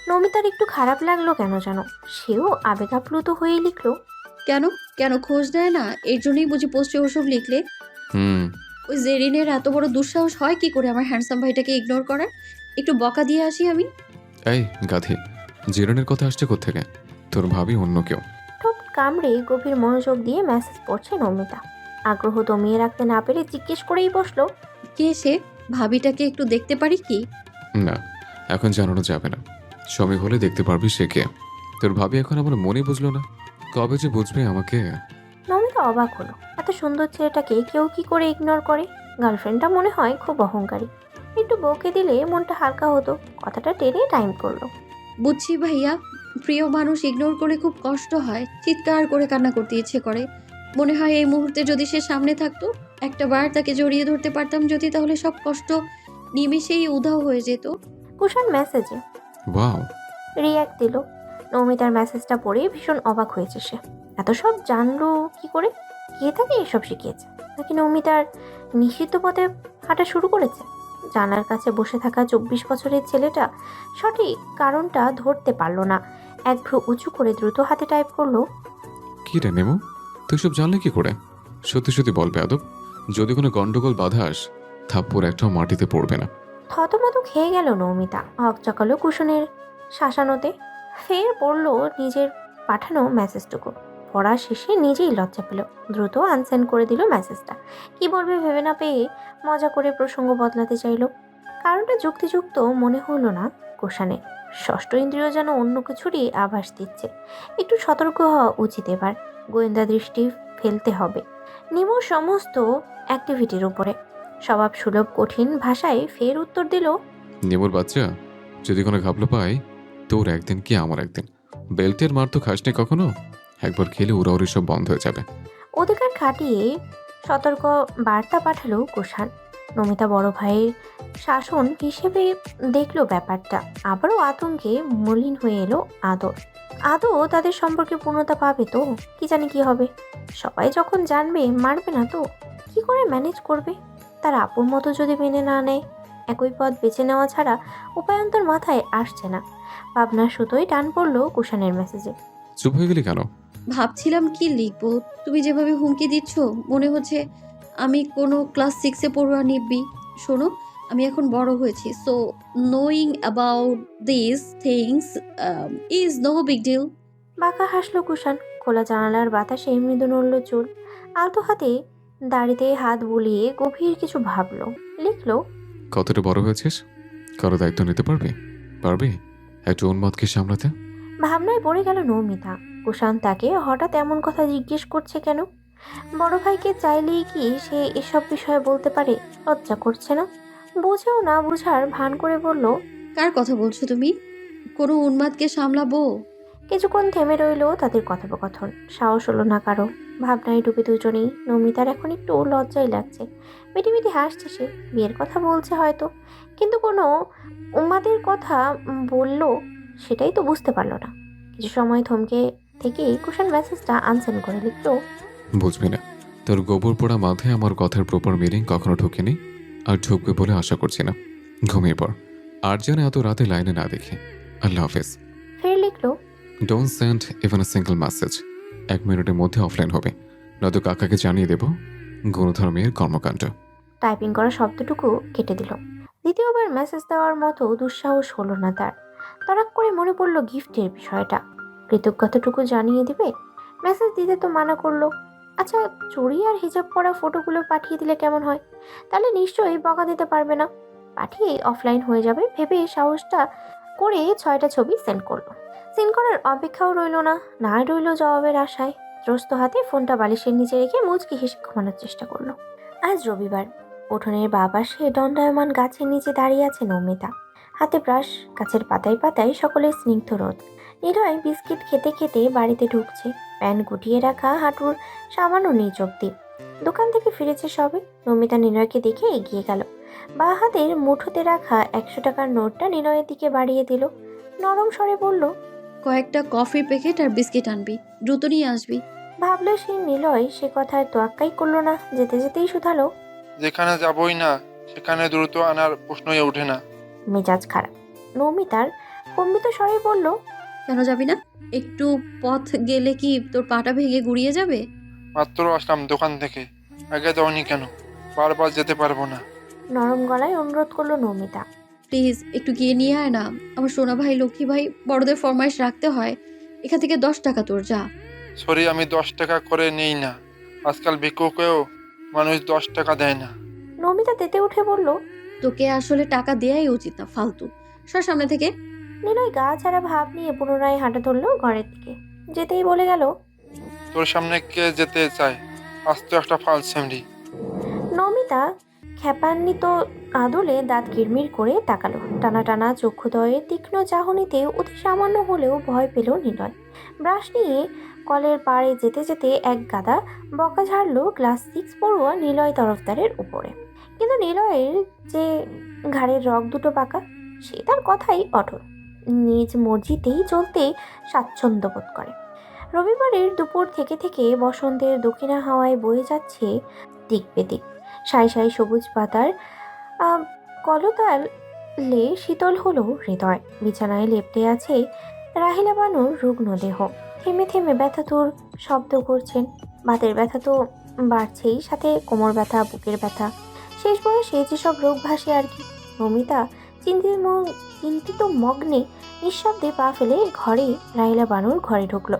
নমিতার একটু খারাপ লাগলো কেন জানো। সেও আবেগাপ্লুত হয়ে লিখলো, কেন কেন খোঁজ নেয় না? এর জন্যই বুঝি পোস্টে ওসব লিখলে? হুম। ওই জেরিনের এত বড় দুঃসাহস হয় কি করে আমার হ্যান্ডসাম ভাইটাকে ইগনোর করার? একটু বকা দিয়ে আসি আমি। এই গাধি, জিরনের কথা আসছে কোত্থেকে? তোর ভাবি অন্য কেউ। ঠোঁট কামড়ে গভীর মনোযোগ দিয়ে মেসেজ পড়ছে নমিতা। আগ্রহ দমিয়ে রাখতে না পেরে জিজ্ঞেস করেই বসলো, কে সে? ভাবিটাকে একটু দেখতে পারি কি? না, এখন জানানো যাবে না, সময় হলে দেখতে পারবি সে কে। তোর ভাবি এখন আমার মনে বুঝলো না, কবে যে বুঝবে আমাকে। নমিতা অবাক হলো। এত সুন্দর ছেলেটাকে কেউ কি করে ইগনোর করে। গার্লফ্রেন্ডটা মনে হয় খুব অহংকারী। একটু বকে দিলে মনটা হালকা হতো। কথাটা টেনে টাইম করলো। বুঝছি ভাইয়া, প্রিয় মানুষ ইগনোর করে খুব কষ্ট হয়, চিৎকার করে কান্না করতে ইচ্ছে করে। মনে হয় এই মুহূর্তে যদি সে সামনে থাকতো, একটা বার তাকে জড়িয়ে ধরতে পারতাম যদি, তাহলে সব কষ্ট নিমেষেই উধাও হয়ে যেত। কুষাণ মেসেজে ওয়াও, রিয়্যাক্ট দিল। নমিতার মেসেজটা পড়ে ভীষণ অবাক হয়েছে সে। এত সব জানলো কি করে? কে তাকে এসব শিখিয়েছে? নাকি নমিতার নিষিদ্ধ পথে হাঁটা শুরু করেছে? জানার কাছে বসে থাকা 24 বছরের ছেলেটা সঠিক কারণটা ধরতে পারলো না। এক ভ্রু উঁচু করে দ্রুত হাতে টাইপ করলো, কি রে নেমু, তুই সব জানলে কি করে? সত্যি সত্যি বল বেয়াদব, যদি কোনো গন্ডগোল বাধাস থাপ্পড় একটাও মাটিতে পড়বে না। থতমত খেয়ে গেল নমিতা। হক চকালো কুশনের শাসানোতে। ফের পড়লো নিজের পাঠানো মেসেজটুকু। পড়া শেষে নিজেই লজ্জা পেল। দ্রুত আনসেন্ড করে দিল মেসেজটা। কি বলবে ভেবে না পেয়ে মজা করে প্রসঙ্গ বদলাতে চাইল। কারণটা যুক্তিযুক্ত মনে হলো না কুষাণের। ষষ্ঠ ইন্দ্রিয় যেন অন্য কিছুরই আভাস দিচ্ছে। একটু সতর্ক হওয়া উচিত এবার। গোয়েন্দা দৃষ্টি ফেলতে হবে নিমোর সমস্ত অ্যাক্টিভিটির উপরে। স্বভাব সুলভ কঠিন ভাষায় ফের উত্তর দিল, নিমুর বাচ্চা, যদি কোনো ঘাপলো পাই, তোর একদিন কি আমার একদিন। বেল্টের মার তো খাসনি কখনো, একবার খেলে উড়াউড়ি সব বন্ধ হয়ে যাবে। অধিকার খাটিয়ে সতর্ক বার্তা পাঠালো কুষাণ। নমিতা বড় ভাইয়ের শাসন হিসেবে দেখলো ব্যাপারটা। আবারও আতঙ্কে মলিন হয়ে এলো আদর। আদৌ তাদের সম্পর্কে পূর্ণতা পাবে তো? কি জানি কি হবে। সবাই যখন জানবে, মারবে না তো? কি করে ম্যানেজ করবে? তার আপুর মতো যদি মেনে না নেয়, একই পথ বেছে নেওয়া ছাড়া উপায়ন্তর মাথায় আসছে না। ভাবনার সুতোই টান পড়লো কুষাণের মেসেজে। চুপ হয়ে গেলি কেন? ভাবছিলাম কি লিখবো। তুমি যেভাবে হুমকি দিচ্ছ মনে হচ্ছে আমি কোনো ক্লাস 6-এ পড়ুয়া নিব্বি। শোনো, আমি এখন বড় হয়েছি, so knowing about this things is no big deal. বাঁকা হাসলো কুষাণ। খোলা জানালার বাতাসে মৃদু নড়ল চুল। আলতো হাতে দাড়িতে হাত বুলিয়ে গভীর কিছু ভাবলো। লিখলো, কতটা বড় হয়েছিস? কারো দায়িত্ব নিতে পারবি? পারবি একটা উন্মাদকে সামলাতে? ভাবনায় পড়ে গেল নমিতা। কুষাণ তাকে হঠাৎ এমন কথা জিজ্ঞেস করছে কেন? বড় ভাইকে চাইলেই কি সে এসব বিষয়ে বলতে পারে? লজ্জা করছে না? বুঝেও না বুঝার ভান করে বলল, কার কথা বলছো তুমি? কোনো উন্মাদকে সামলাবো? কিছুক্ষণ থেমে রইল তাদের কথোপকথন। সাহস হলো না কারো। ভাবনায় ডুবে দুজনেই। নমিতার এখন একটু লজ্জাই লাগছে। মিটি মিটি হাসছে সে। বিয়ের কথা বলছে হয়তো, কিন্তু কোনো উম্মাদের কথা বলল সেটাই তো বুঝতে পারলো না। কিছু সময় থমকে থেকেই কুষাণ মেসেজটা আনসেন্ড করে লিখলো, বুঝবি না, তোর গোবর পোড়া মাথায় আমার কথার প্রপার মিনিং কখনো ঢোকেনি, আর ঢুকবে বলে আশা করছি না। ঘুমিয়ে পড়, আর যেন এত রাতে লাইনে না দেখি। আল্লাহ হাফেজ। ফের লিখলো, don't send even a single message. 1 মিনিটের মধ্যে অফলাইন হবে, নয়তো কাকাকে জানিয়ে দেব গুণধর মেয়ের কর্মকাণ্ড। টাইপিং করা শব্দটুকু কেটে দিল। দ্বিতীয়বার মেসেজ দেওয়ার মতো দুঃসাহস হলো না তার। তড়াক করে মনে পড়লো গিফটের বিষয়টা। কৃতজ্ঞতাটুকু জানিয়ে দিবে। মেসেজ দিতে তো মানা করলো। আচ্ছা, চুড়ি আর হিজাব পরা ফটোগুলো পাঠিয়ে দিলে কেমন হয়? তাহলে নিশ্চয়ই বকা দিতে পারবে না। পাঠিয়ে অফলাইন হয়ে যাবে ভেবে সাহসটা করে 6টা ছবি সেন্ড করলো। সেন্ড করার অপেক্ষাও রইল না, না রইল জবাবের আশায়। ত্রস্ত হাতে ফোনটা বালিশের নিচে রেখে মুচকি হেসে ঘুমানোর চেষ্টা করলো। আজ রবিবার। উঠোনের বাঁ পাশে দণ্ডায়মান গাছের নিচে দাঁড়িয়ে আছে নমিতা। হাতে ব্রাশ, গাছের পাতায় পাতায় সকলের স্নিগ্ধ রোদ। নিলয় বিস্কিট খেতে খেতে বাড়িতে ঢুকছে। প্যান গুটিয়ে রাখা হাঁটুর সামান্য নিচ অব্দি। দোকান থেকে ফিরেছে সবে। নমিতা নিলয়কে দেখে এগিয়ে গেল। বাঁ হাতের মুঠোতে রাখা 100 টাকার নোটটা নিলয়ের দিকে বাড়িয়ে দিল। নরম স্বরে বলল, কয়েকটা কফির প্যাকেট আর বিস্কিট আনবি, দ্রুত নিয়ে আসবি। ভাবলো সে নিলয় সে কথায় তোয়াক্কাই করলো না। যেতে যেতেই শুধালো, যেখানে যাবই না সেখানে দ্রুত আনার প্রশ্নই ওঠে না। মেজাজ খারাপ। নমিতার কম্বিত স্বরে বলল, কেন যাবি না? একটু পথ গেলে কি তোর পাটা ভেঙে গুড়িয়ে যাবে? মাত্র আসলাম দোকান থেকে, আগে দাওনি কেন? বারবার যেতে পারবো না। নরম গলায় অনুরোধ করলো নমিতা। প্লিজ একটু গিয়ে নিয়ে আয় না। আমার সোনা ভাই, লক্ষ্মী ভাই, বড়দের ফরমাইশ রাখতে হয়। এখান থেকে 10 টাকা তোর, যা। সরি, আমি 10 টাকা করে নেই না। আজকাল ভিক্ষুকেও মানুষ 10 টাকা দেয় না। নমিতা তেতে উঠে বলল, তোকে আসলে টাকা দেয়াই উচিত না, ফালতু। সর সামনে থেকে। নিলয় গা ছাড়া ভাব নিয়ে পুনরায় হাঁটা ধরলো ঘরের দিকে। যেতেই বলে গেল, তোর সামনে কে যেতে চায়? আজ তো একটা ফাল সেমরি। নমিতা ক্ষেপান্বিত আদলে দাঁত কিরমির করে তাকালো। টানা টানা চক্ষুদয়ের তীক্ষ্ণ চাহনিতে অতি সামান্য হলেও ভয় পেল নিলয়। ব্রাশ নিয়ে কলের পাড়ে যেতে যেতে এক গাদা বকা ঝাড়লো ক্লাস 6 পড়ুয়া নিলয় তরফদারের উপরে। কিন্তু নিলয়ের যে ঘাড়ের রগ দুটো বাঁকা, সে তার কথাই অটল। নিজ মর্জিতেই চলতে স্বাচ্ছন্দ্য বোধ করে। রবিবারের দুপুর থেকে থেকে বসন্তের দক্ষিণা হাওয়ায় বয়ে যাচ্ছে দিক বেদিক। সাই সাই সবুজ পাতার কলতালে শীতল হলো হৃদয়। বিছানায় লেপ্টে আছে রাহিলা বানুর রুগ্ন দেহ। থেমে থেমে ব্যথাতুর শব্দ করছেন। বাতের ব্যথা তো বাড়ছেই, সাথে কোমর ব্যথা, বুকের ব্যথা। শেষ বয়সে যেসব রোগ ভাসে আর কি। নমিতা চিন্তিত মগ্নে নিঃশব্দে পা ফেলে রাহিলা বানুর ঘরে ঢুকলো।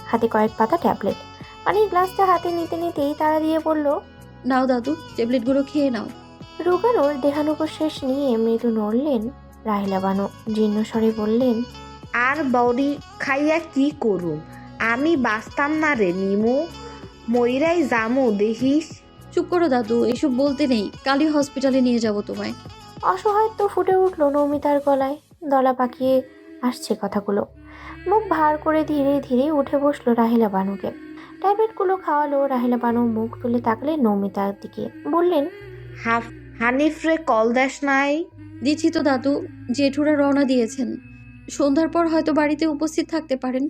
হাতে কয়েক পাতা ট্যাবলেট। পানির গ্লাসটা হাতে নিতে নিতেই তাড়া দিয়ে বলল, নাও দাদু, ট্যাবলেটগুলো খেয়ে নাও। রোগানোর দেহানুপশ্বাস নিয়ে মৃদু নড়লেন রাহিলা বানু। জীর্ণ স্বরে বললেন, আর বড়ি খাইয়া কি করুম? আমি বাঁচতাম না রে নিমু, মইরাই জামু দেহিস। চুপ করো দাদু, এসব বলতে নেই, কালই হসপিটালে নিয়ে যাব তোমায়। অসহায়ত্ব ফুটে উঠল নমিতার গলায়। দলা পাকিয়ে আসছে কথাগুলো। মুখ ভার করে ধীরে ধীরে উঠে বসলো রাহিলা বানুকে। ট্যাবলেটগুলো খাওয়ালো। রাহিলা বানু মুখ তুলে তাকালেন নমিতার দিকে, বললেন, হানিফরে কল দেশ নাই? দিচ্ছি তো দাদু, জেঠুরা রওনা দিয়েছেন, সন্ধ্যার পর হয়তো বাড়িতে উপস্থিত থাকতে পারেন।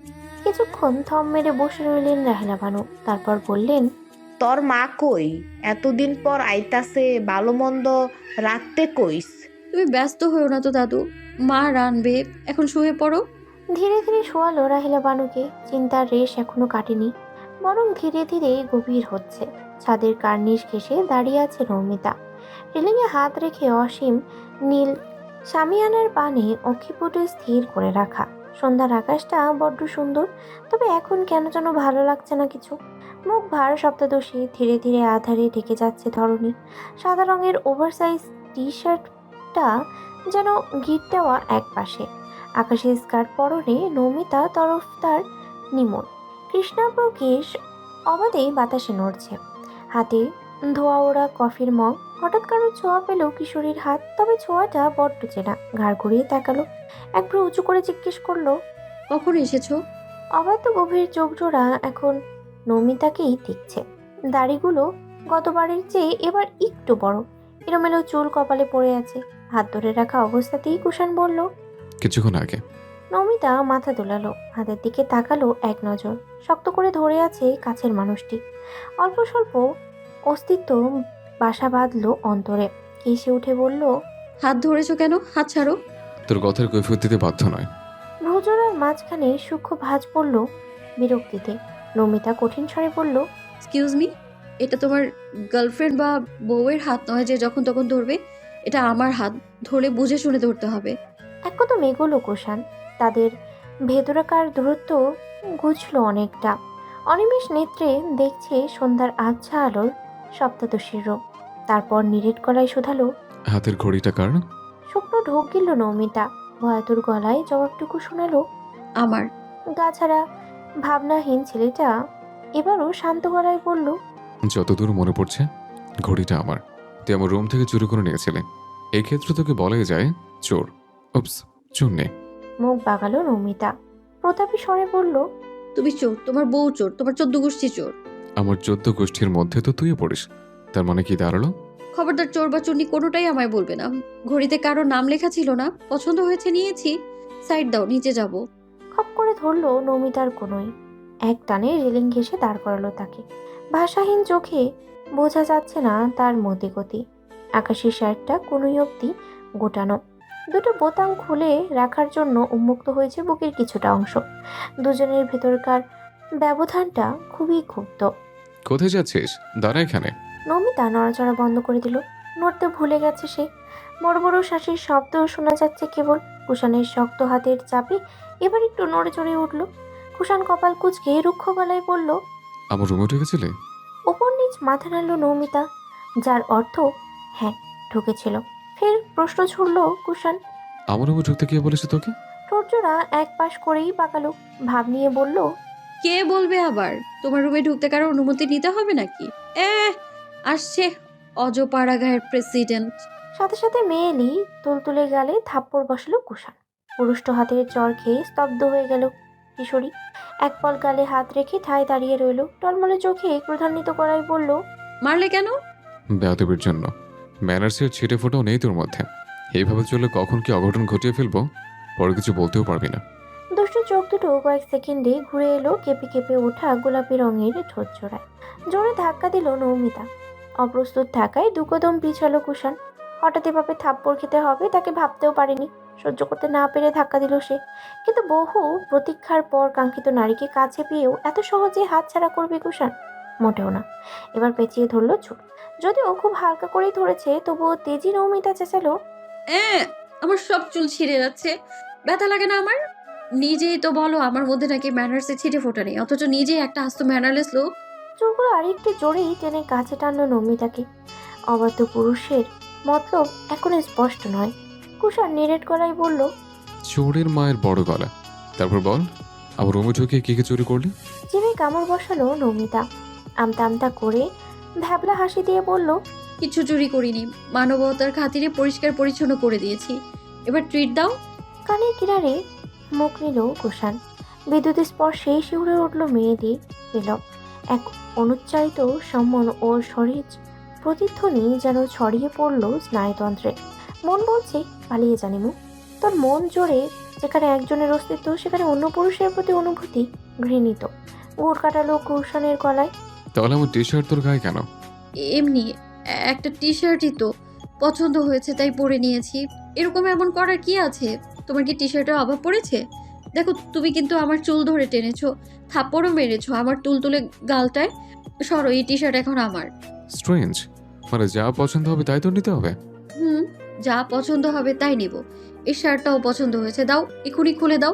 কিছুক্ষণ থম মেরে বসে রইলেন রাহিলা বানু, তারপর বললেন, তোর মা কই? এতদিন পর আইতাছে, ভালো মন্দ রাখতে কইস। তুমি ব্যস্ত হয়েও না তো দাদু, মা রানবে, এখন শুয়ে পড়ো। ধীরে ধীরে শোয়ালো রাহিলা বানুকে। চিন্তার রেশ এখনো কাটেনি, বরং ধীরে ধীরে গভীর হচ্ছে। ছাদের কার্নিশ ঘেঁষে দাঁড়িয়ে আছে নমিতা, রেলিংয়ে হাত রেখে অসীম নীল শামিয়ানার পানে অক্ষিপুটে স্থির করে রাখা। সন্ধ্যার আকাশটা বড্ড সুন্দর, তবে এখন কেন যেন ভালো লাগছে না কিছু। মুখ ভার সপ্তদশী, ধীরে ধীরে আধারে ঢেকে যাচ্ছে ধরণী। সাদা রঙের ওভারসাইজ টি শার্টটা যেন গিট দেওয়া এক পাশে। আকাশি স্কার্ট পরনে নমিতা তরফদার নিমন। কৃষ্ণাব্র কেশ অবাধে বাতাসে নড়ছে। হাতে ধোয়া ওড়া কফির মগ। হঠাৎ কারো ছোঁয়া পেল কিশোরীর হাত, তবে ছোঁয়াটা বড্ড চেনা। ঘাড় ঘুরিয়ে তাকালো, এক ভ্রু উঁচু করে জিজ্ঞেস করলো, কখন এসেছো? অবাধ্য গভীর চোখ জোড়া এখন নমিতাকেই দেখছে। দাড়িগুলো গতবারের চেয়ে এবার একটু বড়, এলোমেলো চুল কপালে পড়ে আছে। হাত ধরে রাখা অবস্থাতেই কুষাণ বলল, কিছুক্ষণ আগে। নমিতা মাথা দোলালো, হাতের দিকে তাকালো এক নজর। শক্ত করে ধরে আছে কাছের মানুষটি। অল্প স্বল্প অস্তিত্ব বাসা বাঁধলো অন্তরে। কেসে উঠে বলল, হাত ধরেছো কেন? হাত ছাড়ো। তোর কথার কৈফিয়ত দিতে বাধ্য নয়। ভ্রুজোড়ার মাঝখানে সূক্ষ্ম ভাঁজ পড়ল বিরক্তিতে। নমিতা কঠিন স্বরে বলল, এক্সকিউজ মি, এটা তোমার গার্লফ্রেন্ড বা বউয়ের হাত নয় যে যখন তখন ধরবে। এটা আমার হাত, ধরে বুঝে শুনে ধরতে হবে। এক কদম এগোলো কুষাণ। তাদের ভেতরকার দূরত্ব ঘুচল অনেকটা। অনিমেষ নেত্রে দেখছে সন্ধ্যার আবছা আলোর সপ্তদশীর রূপ। তারপর নিরেট গলায় শোধালো, হাতের ঘড়িটা কার? শুকনো ঢোক গিলল নমিতা। ভয়াতুর গলায় জবাবটুকু শোনালো, আমার। গা ছাড়া ভাবনাহীন ছেলেটা এবারও শান্ত গলায় বলল, যতদূর মনে পড়ছে ঘড়িটা আমার। তুই আমার রুম থেকে চুরি করে নিয়েছিলে। এই ক্ষেত্রে তোকে বলাই যায় চোর। উপস, চোর নেই। মুখ বাগালো নমিতা। প্রতাপী স্বরে বলল, তুমি চোর, তোমার বউ চোর, তোমার 14 গোষ্ঠী চোর। আমার 14 গোষ্ঠীর মধ্যে তো তুইও পড়িস। তার মানে কি দাঁড়ালো? খবরদার চোর বা চুন্নি কোনোটাই আমায় বলবে না। ঘড়িতে কারো নাম লেখা ছিল না, পছন্দ হয়েছে নিয়েছি। সাইড দাও, নিচে যাব। খপ করে ধরলো নমিতার কোনোই। এক টানে রেলিং ঘেঁষে দাঁড় করালো তাকে। ভাষাহীন চোখে বোঝা যাচ্ছে না তার মতিগতি। আকাশি শার্টটা কোনোই অবধি গোটানো, দুটো বোতাম খুলে রাখার জন্য উন্মুক্ত হয়েছে বুকের কিছুটা অংশ। দুজনের ভেতরকার ব্যবধানটা খুবই ক্ষুব্ধ। কোথায় যাচ্ছিস? দাঁড়া এখানে। নমিতা নড়াচড়া বন্ধ করে দিল। নড়তে ভুলে গেছে সে। বড় বড় শ্বাসের শব্দ শোনা যাচ্ছে কেবল। কুষাণের শক্ত হাতের চাপে এবার একটু নড়ে চড়ে উঠল। কুষাণ কপাল কুঁচকে রুক্ষ গলায় বলল, আমার রুমে ঢুকেছিলে? ওপর নিচ মাথা নাড়ল নমিতা, যার অর্থ হ্যাঁ, ঢুকেছিল। ফের প্রশ্ন ছুড়ল কুষাণ। আমার রুমে ঢুকতে কে বলেছে তোকে? ঠোঁটজোড়া এক পাশ করেই পাকালো। ভাব নিয়ে বলল, কে বলবে আবার? তোমার রুমে ঢুকতে কারো অনুমতি নিতে হবে নাকি? আসছে অজপাড়া গায়ের প্রেসিডেন্ট। সাথে সাথে মেয়েলি তুলতুলে গালে থাপ্পড় বসালো কুষাণ। পুরুষ্ট হাতের চর খেয়ে স্তব্ধ হয়ে গেল কিশোরী। এক পল গালে হাত রেখে ঠায় দাঁড়িয়ে রইল। টলমলে চোখে ক্রোধান্বিত করাই বলল, মারলে কেন? বেয়াদবির জন্য। ম্যানার্সের ছিটে ফোটাও নেই তোর মধ্যে। এইভাবে চললে কখন কি অঘটন ঘটিয়ে ফেলবো পরে কিছু বলতেও পারবি না। দুষ্টু চোখ দুটো কয়েক সেকেন্ডে ঘুরে এলো কেঁপে কেঁপে ওঠা গোলাপি রঙের ঠোঁট জোড়ায়। জোরে ধাক্কা দিল নৌমিতা। অপ্রস্তুত থাকায় দুকদম পিছালো কুষাণ। হঠাৎ এভাবে থাপ্পড় খেতে হবে তাকে ভাবতেও পারেনি। সহ্য করতে না পেরে ধাক্কা দিল সে। কিন্তু বহু প্রতীক্ষার পর কাঙ্ক্ষিত নারীকে কাছে পেয়েও এত সহজে হাতছাড়া করবে কুষাণ? মোটেও না। এবার পেঁচিয়ে ধরল ছুট। যদিও খুব হালকা করেই ধরেছে, তবুও তেজি নৌমিতা চেঁচালো, আমার সব চুল ছিঁড়ে যাচ্ছে, ব্যথা লাগে না আমার? নিজেই তো বলো আমার মধ্যে নাকি ম্যানার্সে ছিটে ফোটা নেই, অথচ নিজেই একটা আস্ত ম্যানারলেস লোক। চুলগুলো আরেকটু জোরেই টেনে কাছে টানল নমিতাকে। অবাধ্য পুরুষের মতলব এখন স্পষ্ট নয়। কুষাণ নিরেট গলায় বলল, চোরের মায়ের বড় গলা। তারপর বল, আমার রুমে ঢুকে কি কি চুরি করলি? জিভে কামড় বসালো নমিতা। আমতা আমতা করে ভ্যাবলা হাসি দিয়ে বলল, কিছু চুরি করিনি, মানবতার খাতিরে পরিষ্কার পরিচ্ছন্ন করে দিয়েছি। এবার ট্রিট দাও। কানের কিনারে মুখ নিল কুষাণ। বিদ্যুৎ স্পর্শে শিউরে উঠল মেয়েটির পেল। এক অনুচ্চারিত সম্মান ও শরীর প্রতিধ্বনি যেন ছড়িয়ে পড়ল স্নায়ুতন্ত্রে। মন বলছে, পালিয়ে জানিমু। তোর মন জোরে যেখানে একজনের অস্তিত্ব, সেখানে অন্য পুরুষের প্রতি অনুভূতি ঘৃণিত। গুড় কাটালো কুষাণের গলায়। তাহলে আমার টি শার্ট তোর গায়ে কেন? এমনি একটা টি শার্টই তো পছন্দ হয়েছে তাই পরে নিয়েছি। এরকম এমন করার কি আছে? তোমার কি টি শার্টের অভাব পড়েছে? দেখো, তুমি কিন্তু আমার চুল ধরে টেনেছো, থাপ্পড়ও মেরেছো আমার তুলতুলে গালটায়। সরো, এই টি শার্ট এখন আমার। স্ট্রেঞ্জ, মানে যা পছন্দ হবে তাই তো নিতে হবে? হুম, যা পছন্দ হবে তাই নেব। এই শার্টটাও পছন্দ হয়েছে, দাও, এখনই খুলে দাও।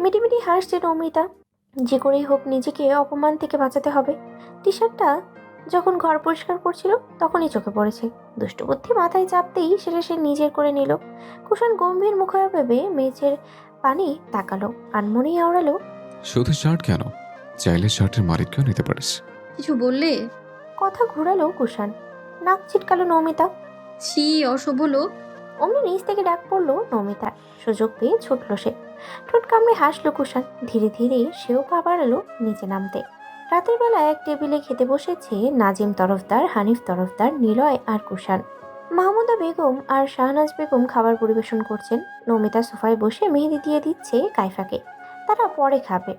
মিটিমিটি হাসছে নমিতা। যে করেই হোক নিজেকে অপমান থেকে বাঁচাতে হবে। টি শার্টটা যখন ঘর পরিষ্কার করছিল তখনই চোখে পড়েছে। দুষ্টবুদ্ধি মাথায় চাপতেই সেটা সে নিজের করে নিল। কুষাণ গম্ভীর মুখাভাবে মেঝের পানি তাকালো, আনমনেই আওড়ালো, শুধু শার্ট কেন, চাইলে শার্টের মালিককেও নিতে পারিস। কিছু বললে? কথা ঘোরালো কুষাণ। নাক ছিটকালো নমিতা। ছি, অসভ্য লোক। অমনি নিচ থেকে ডাক পড়লো নমিতার। সুযোগ পেয়ে ছুটল সে। ঠোঁট কামড়ে হাসলো কুষাণ। ধীরে ধীরে সেও পা বাড়ালো নিচে নামতে। রাতের বেলা এক টেবিলে খেতে বসেছে নাজিম তরফদার, হানিফ তরফদার, নিলয় আর কুষাণ। মাহমুদা বেগম আর শাহনাজ বেগম খাবার পরিবেশন করছেন। নমিতা সোফায় বসে মেহেদি দিয়ে দিচ্ছে কাইফাকে। তারা পরে খাবে।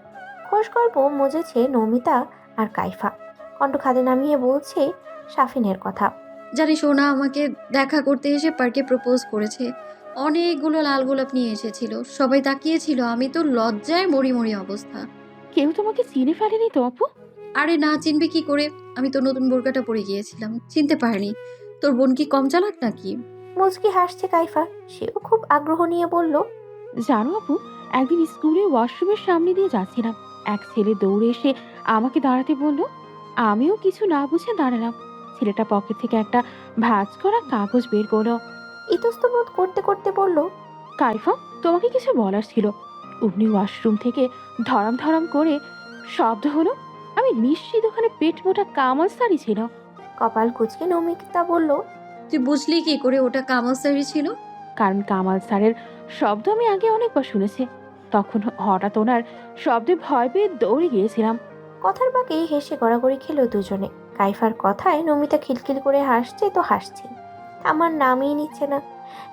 খোশ গল্প মজেছে নমিতা আর কাইফা। কণ্ঠ খাদে নামিয়ে বলছে শাফিনের কথা। জানি সোনা আমাকে দেখা করতে এসে পার্কে প্রপোজ করেছে। অনেকগুলো লাল গোলাপ নিয়ে এসেছিল, সবাই তাকিয়েছিল। আমি তো লজ্জায় মরি মরি অবস্থা। কেউ তোমাকে চিনে ফেলেনি তো আপু? আরে না, চিনবে কি করে? আমি তো নতুন বোরকাটা পরে গিয়েছিলাম, চিনতে পারিনি। তোর বোন কি কম চালাক নাকি? মুচকি হাসছে কাইফা। সেও খুব আগ্রহ নিয়ে বলল, জানো আপু, একদিন স্কুলে ওয়াশরুমের সামনে দিয়ে যাচ্ছিলাম, এক ছেলে দৌড়ে এসে আমাকে দাঁড়াতে বলল। আমিও কিছু না বুঝে দাঁড়ালাম। ছেলেটা পকেট থেকে একটা ভাঁজ করা কাগজ বের করলো। ইতস্তত করতে করতে বলল, কাইফা, তোমাকে কিছু বলার ছিল। অমনি ওয়াশরুম থেকে ধরাম ধরাম করে শব্দ হলো। আমি নিশ্চিত ওখানে পেট মোটা কামাল সারি ছিল। কপাল কুচকে নমিতা বলল, তুই বুঝলি কি করে ওটা কামালসারি ছিল? কারণ কামাল স্যারের শব্দ আমি আগে অনেকবার শুনেছি। তখন হঠাৎ ওনার শব্দে ভয় পেয়ে দৌড়ে গিয়েছিলাম। কথার বাঁকে হেসে গড়াগড়ি খেলো দুজনে। কাইফার কথায় নমিতা খিলখিল করে হাসছে তো হাসছে, আমার নামই নিচ্ছে না।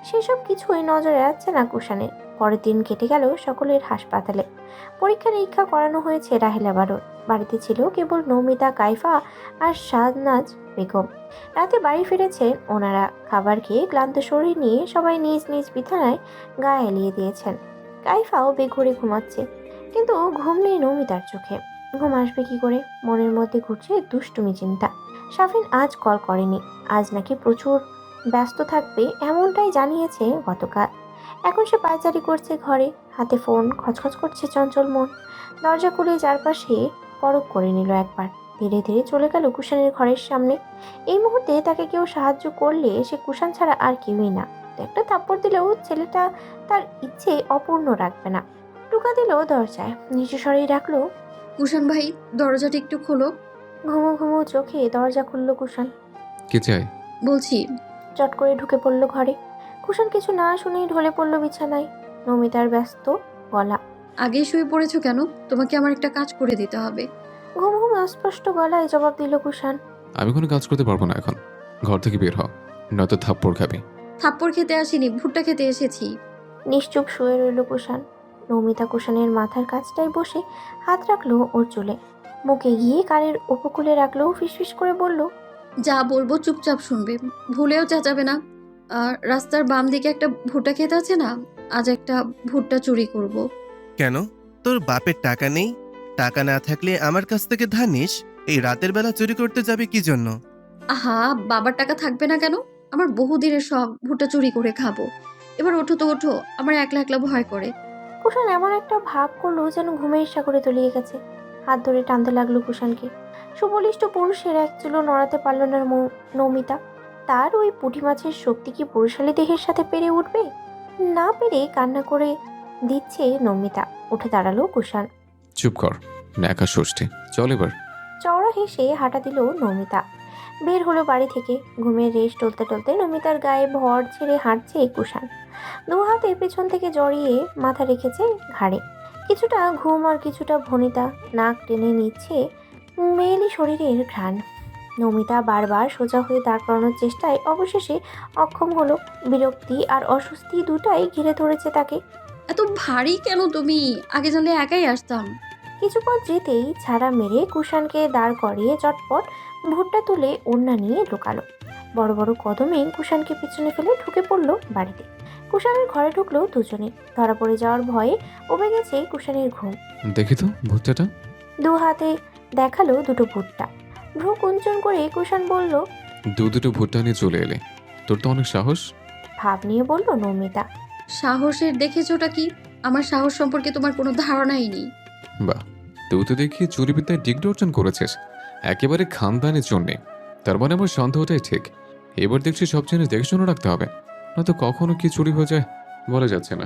সেসব কিছুই নজরে আসছে না কুষাণের। পরের দিন কেটে গেল সকলের হাসপাতালে। পরীক্ষা নিরীক্ষা করানো হয়েছে রাহেলা বারোর। বাড়িতে ছিল কেবল নমিতা, কাইফা আর শাহনাজ বেগম। রাতে বাড়ি ফিরেছেন ওনারা। খাবার খেয়ে ক্লান্ত শরীর নিয়ে সবাই নিজ নিজ বিছানায় গা এলিয়ে দিয়েছেন। কাইফাও বেঘরে ঘুমাচ্ছে, কিন্তু ঘুম নেই নমিতার চোখে। ঘুম আসবে কি করে? মনের মধ্যে ঘুরছে দুষ্টুমি চিন্তা। শাফিন আজ কল করেনি। আজ নাকি প্রচুর ব্যস্ত থাকবে, এমনটাই জানিয়েছে গতকাল। এখন সে পায়চারি করছে ঘরে, হাতে ফোন, খচখচ করছে চঞ্চল মন। দরজা খুলে চারপাশে পরখ করে নিল একবার। ধীরে ধীরে চলে গেল কুষাণের ঘরের সামনে। এই মুহূর্তে তাকে কেউ সাহায্য করলে সে কুষাণ ছাড়া আর কেউই না। একটা থাপ্পড় দিলেও ছেলেটা তার ইচ্ছে অপূর্ণ রাখবে না। টুকা দিল দরজায়, নিচু স্বরেই ডাকলো, কুষাণ ভাই, দরজাটা একটু খোলো। ঘুমো ঘুমো চোখে দরজা খুলল কুষাণ। কে চাই? বলছি। চট করে ঢুকে পড়ল ঘরে। কুষাণ কিছু না শুনেই ঢলে পড়ল বিছানায়। নমিতার ব্যস্ত গলা। আগে শুয়ে পড়েছো কেন? তোমাকে আমার একটা কাজ করে দিতে হবে। ঘুম ঘুম অস্পষ্ট গলায় জবাব দিল কুষাণ। আমি কোনো কাজ করতে পারবো না এখন। ঘর থেকে বের হ, নয়তো থাপ্পড় খাবি। থাপ্পড় খেতে আসিনি, ভুট্টা খেতে এসেছি। নিশ্চুপ শুয়ে রইল কুষাণ। নমিতা কুষাণের মাথার কাছটায় বসে হাত রাখলো ওর চুলে। মুখে গিয়ে কানের উপকূলে রাখলো, ফিসফিস করে বলল, যা বলবো চুপচাপ শুনবে, ভুলেও চেঁচাবে না। আর রাস্তার বাম দিকে একটা ভুট্টা খেতে আছে না, আজ একটা ভুট্টা চুরি করব। কেন? তোর বাপের টাকা নেই? টাকা না থাকলে আমার কাছ থেকে ধার নিস। এই রাতের বেলা চুরি করতে যাবে কি জন্য? আহা, বাবার টাকা থাকবে না কেন? আমার বহুদিনের শখ ভুট্টা চুরি করে খাবো। এবার ওঠো তো ওঠো, আমার একলা একলা ভয় করে। কুষাণ এমন একটা ভাব করলো যেন ঘুমের সাগরে তলিয়ে গেছে। হাত ধরে টানতে লাগলো কুষাণকে। সুবলিষ্ট পুরুষের এক চুলো নড়াতে পারল না নমিতা। তার ওই পুঁটি মাছের শক্তি কি পুরুষালী দেহের সাথে পেরে উঠবে? না পেরে কান্না করে দিচ্ছে নমিতা। উঠে দাঁড়ালো কুষাণ। চুপ কর, ন্যাকা ষষ্ঠী, চল এবার। চওড়া হেসে হাঁটা দিল নমিতা। বের হলো বাড়ি থেকে। ঘুমের রেশ টলতে টলতে নমিতার গায়ে ভর ছেড়ে হাঁটছে কুষাণ। দু হাতে পেছন থেকে জড়িয়ে মাথা রেখেছে ঘাড়ে। কিছুটা ঘুম আর কিছুটা ভনিতা নাক টেনে নিচ্ছে মেয়েলি শরীরের ঘ্রাণ। নমিতা বারবার সোজা হয়ে দাঁড় করানোর চেষ্টায় অবশেষে অক্ষম হলো। বিরক্তি আর অস্বস্তি দুটাই ঘিরে ধরেছে তাকে। এত ভারী কেন তুমি? আগে জানলে একাই আসতাম। কিছু পথ যেতেই ছাড়া মেরে কুষাণকে দাঁড় করিয়ে চটপট ভুট্টা তুলে ওড়না নিয়ে লুকালো। বড় বড় কদমে কুষাণকে পিছনে ফেলে ঢুকে পড়লো বাড়িতে। কুষাণের ঘরে ঢুকলো দুজনে। ধরা পড়ে যাওয়ার ভয়ে উবে গেছে কুষাণের ঘুম। দেখি তো ভুট্টাটা। দু হাতে দেখালো দুটো ভুট্টা। ভ্রু কুঞ্চন করে কুষাণ বলল, দুটো ভুট্টা নিয়ে চলে এলে, তোর তো অনেক সাহস। ভাব নিয়ে বলল নমিতা। সাহসের দেখেছোটা কি? আমার সাহস সম্পর্কে তোমার কোনো ধারণাই নেই। বাহ, তুই তো দেখি চুরিবিদ্যায় ডিগ্রি অর্জন করেছিস, একেবারে খানদানি চন্ডী। তার মানে আমার সন্দেহটাই ঠিক। এবার দেখছি সব জিনিস দেখে শুনে রাখতে হবে, নয়তো কখনো কি চুরি হয়ে যায় বলা যাচ্ছে না।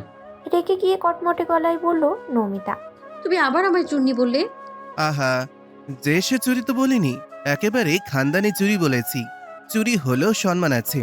রেখে গিয়ে কটমটে গলায় বলল নমিতা। তুমি আবার আমায় চুন্নি বললে? আহা, যে সে চুরি তো বলিনি, একেবারে খানদানি চুরি বলেছি। চুরি হলেও সম্মান আছে।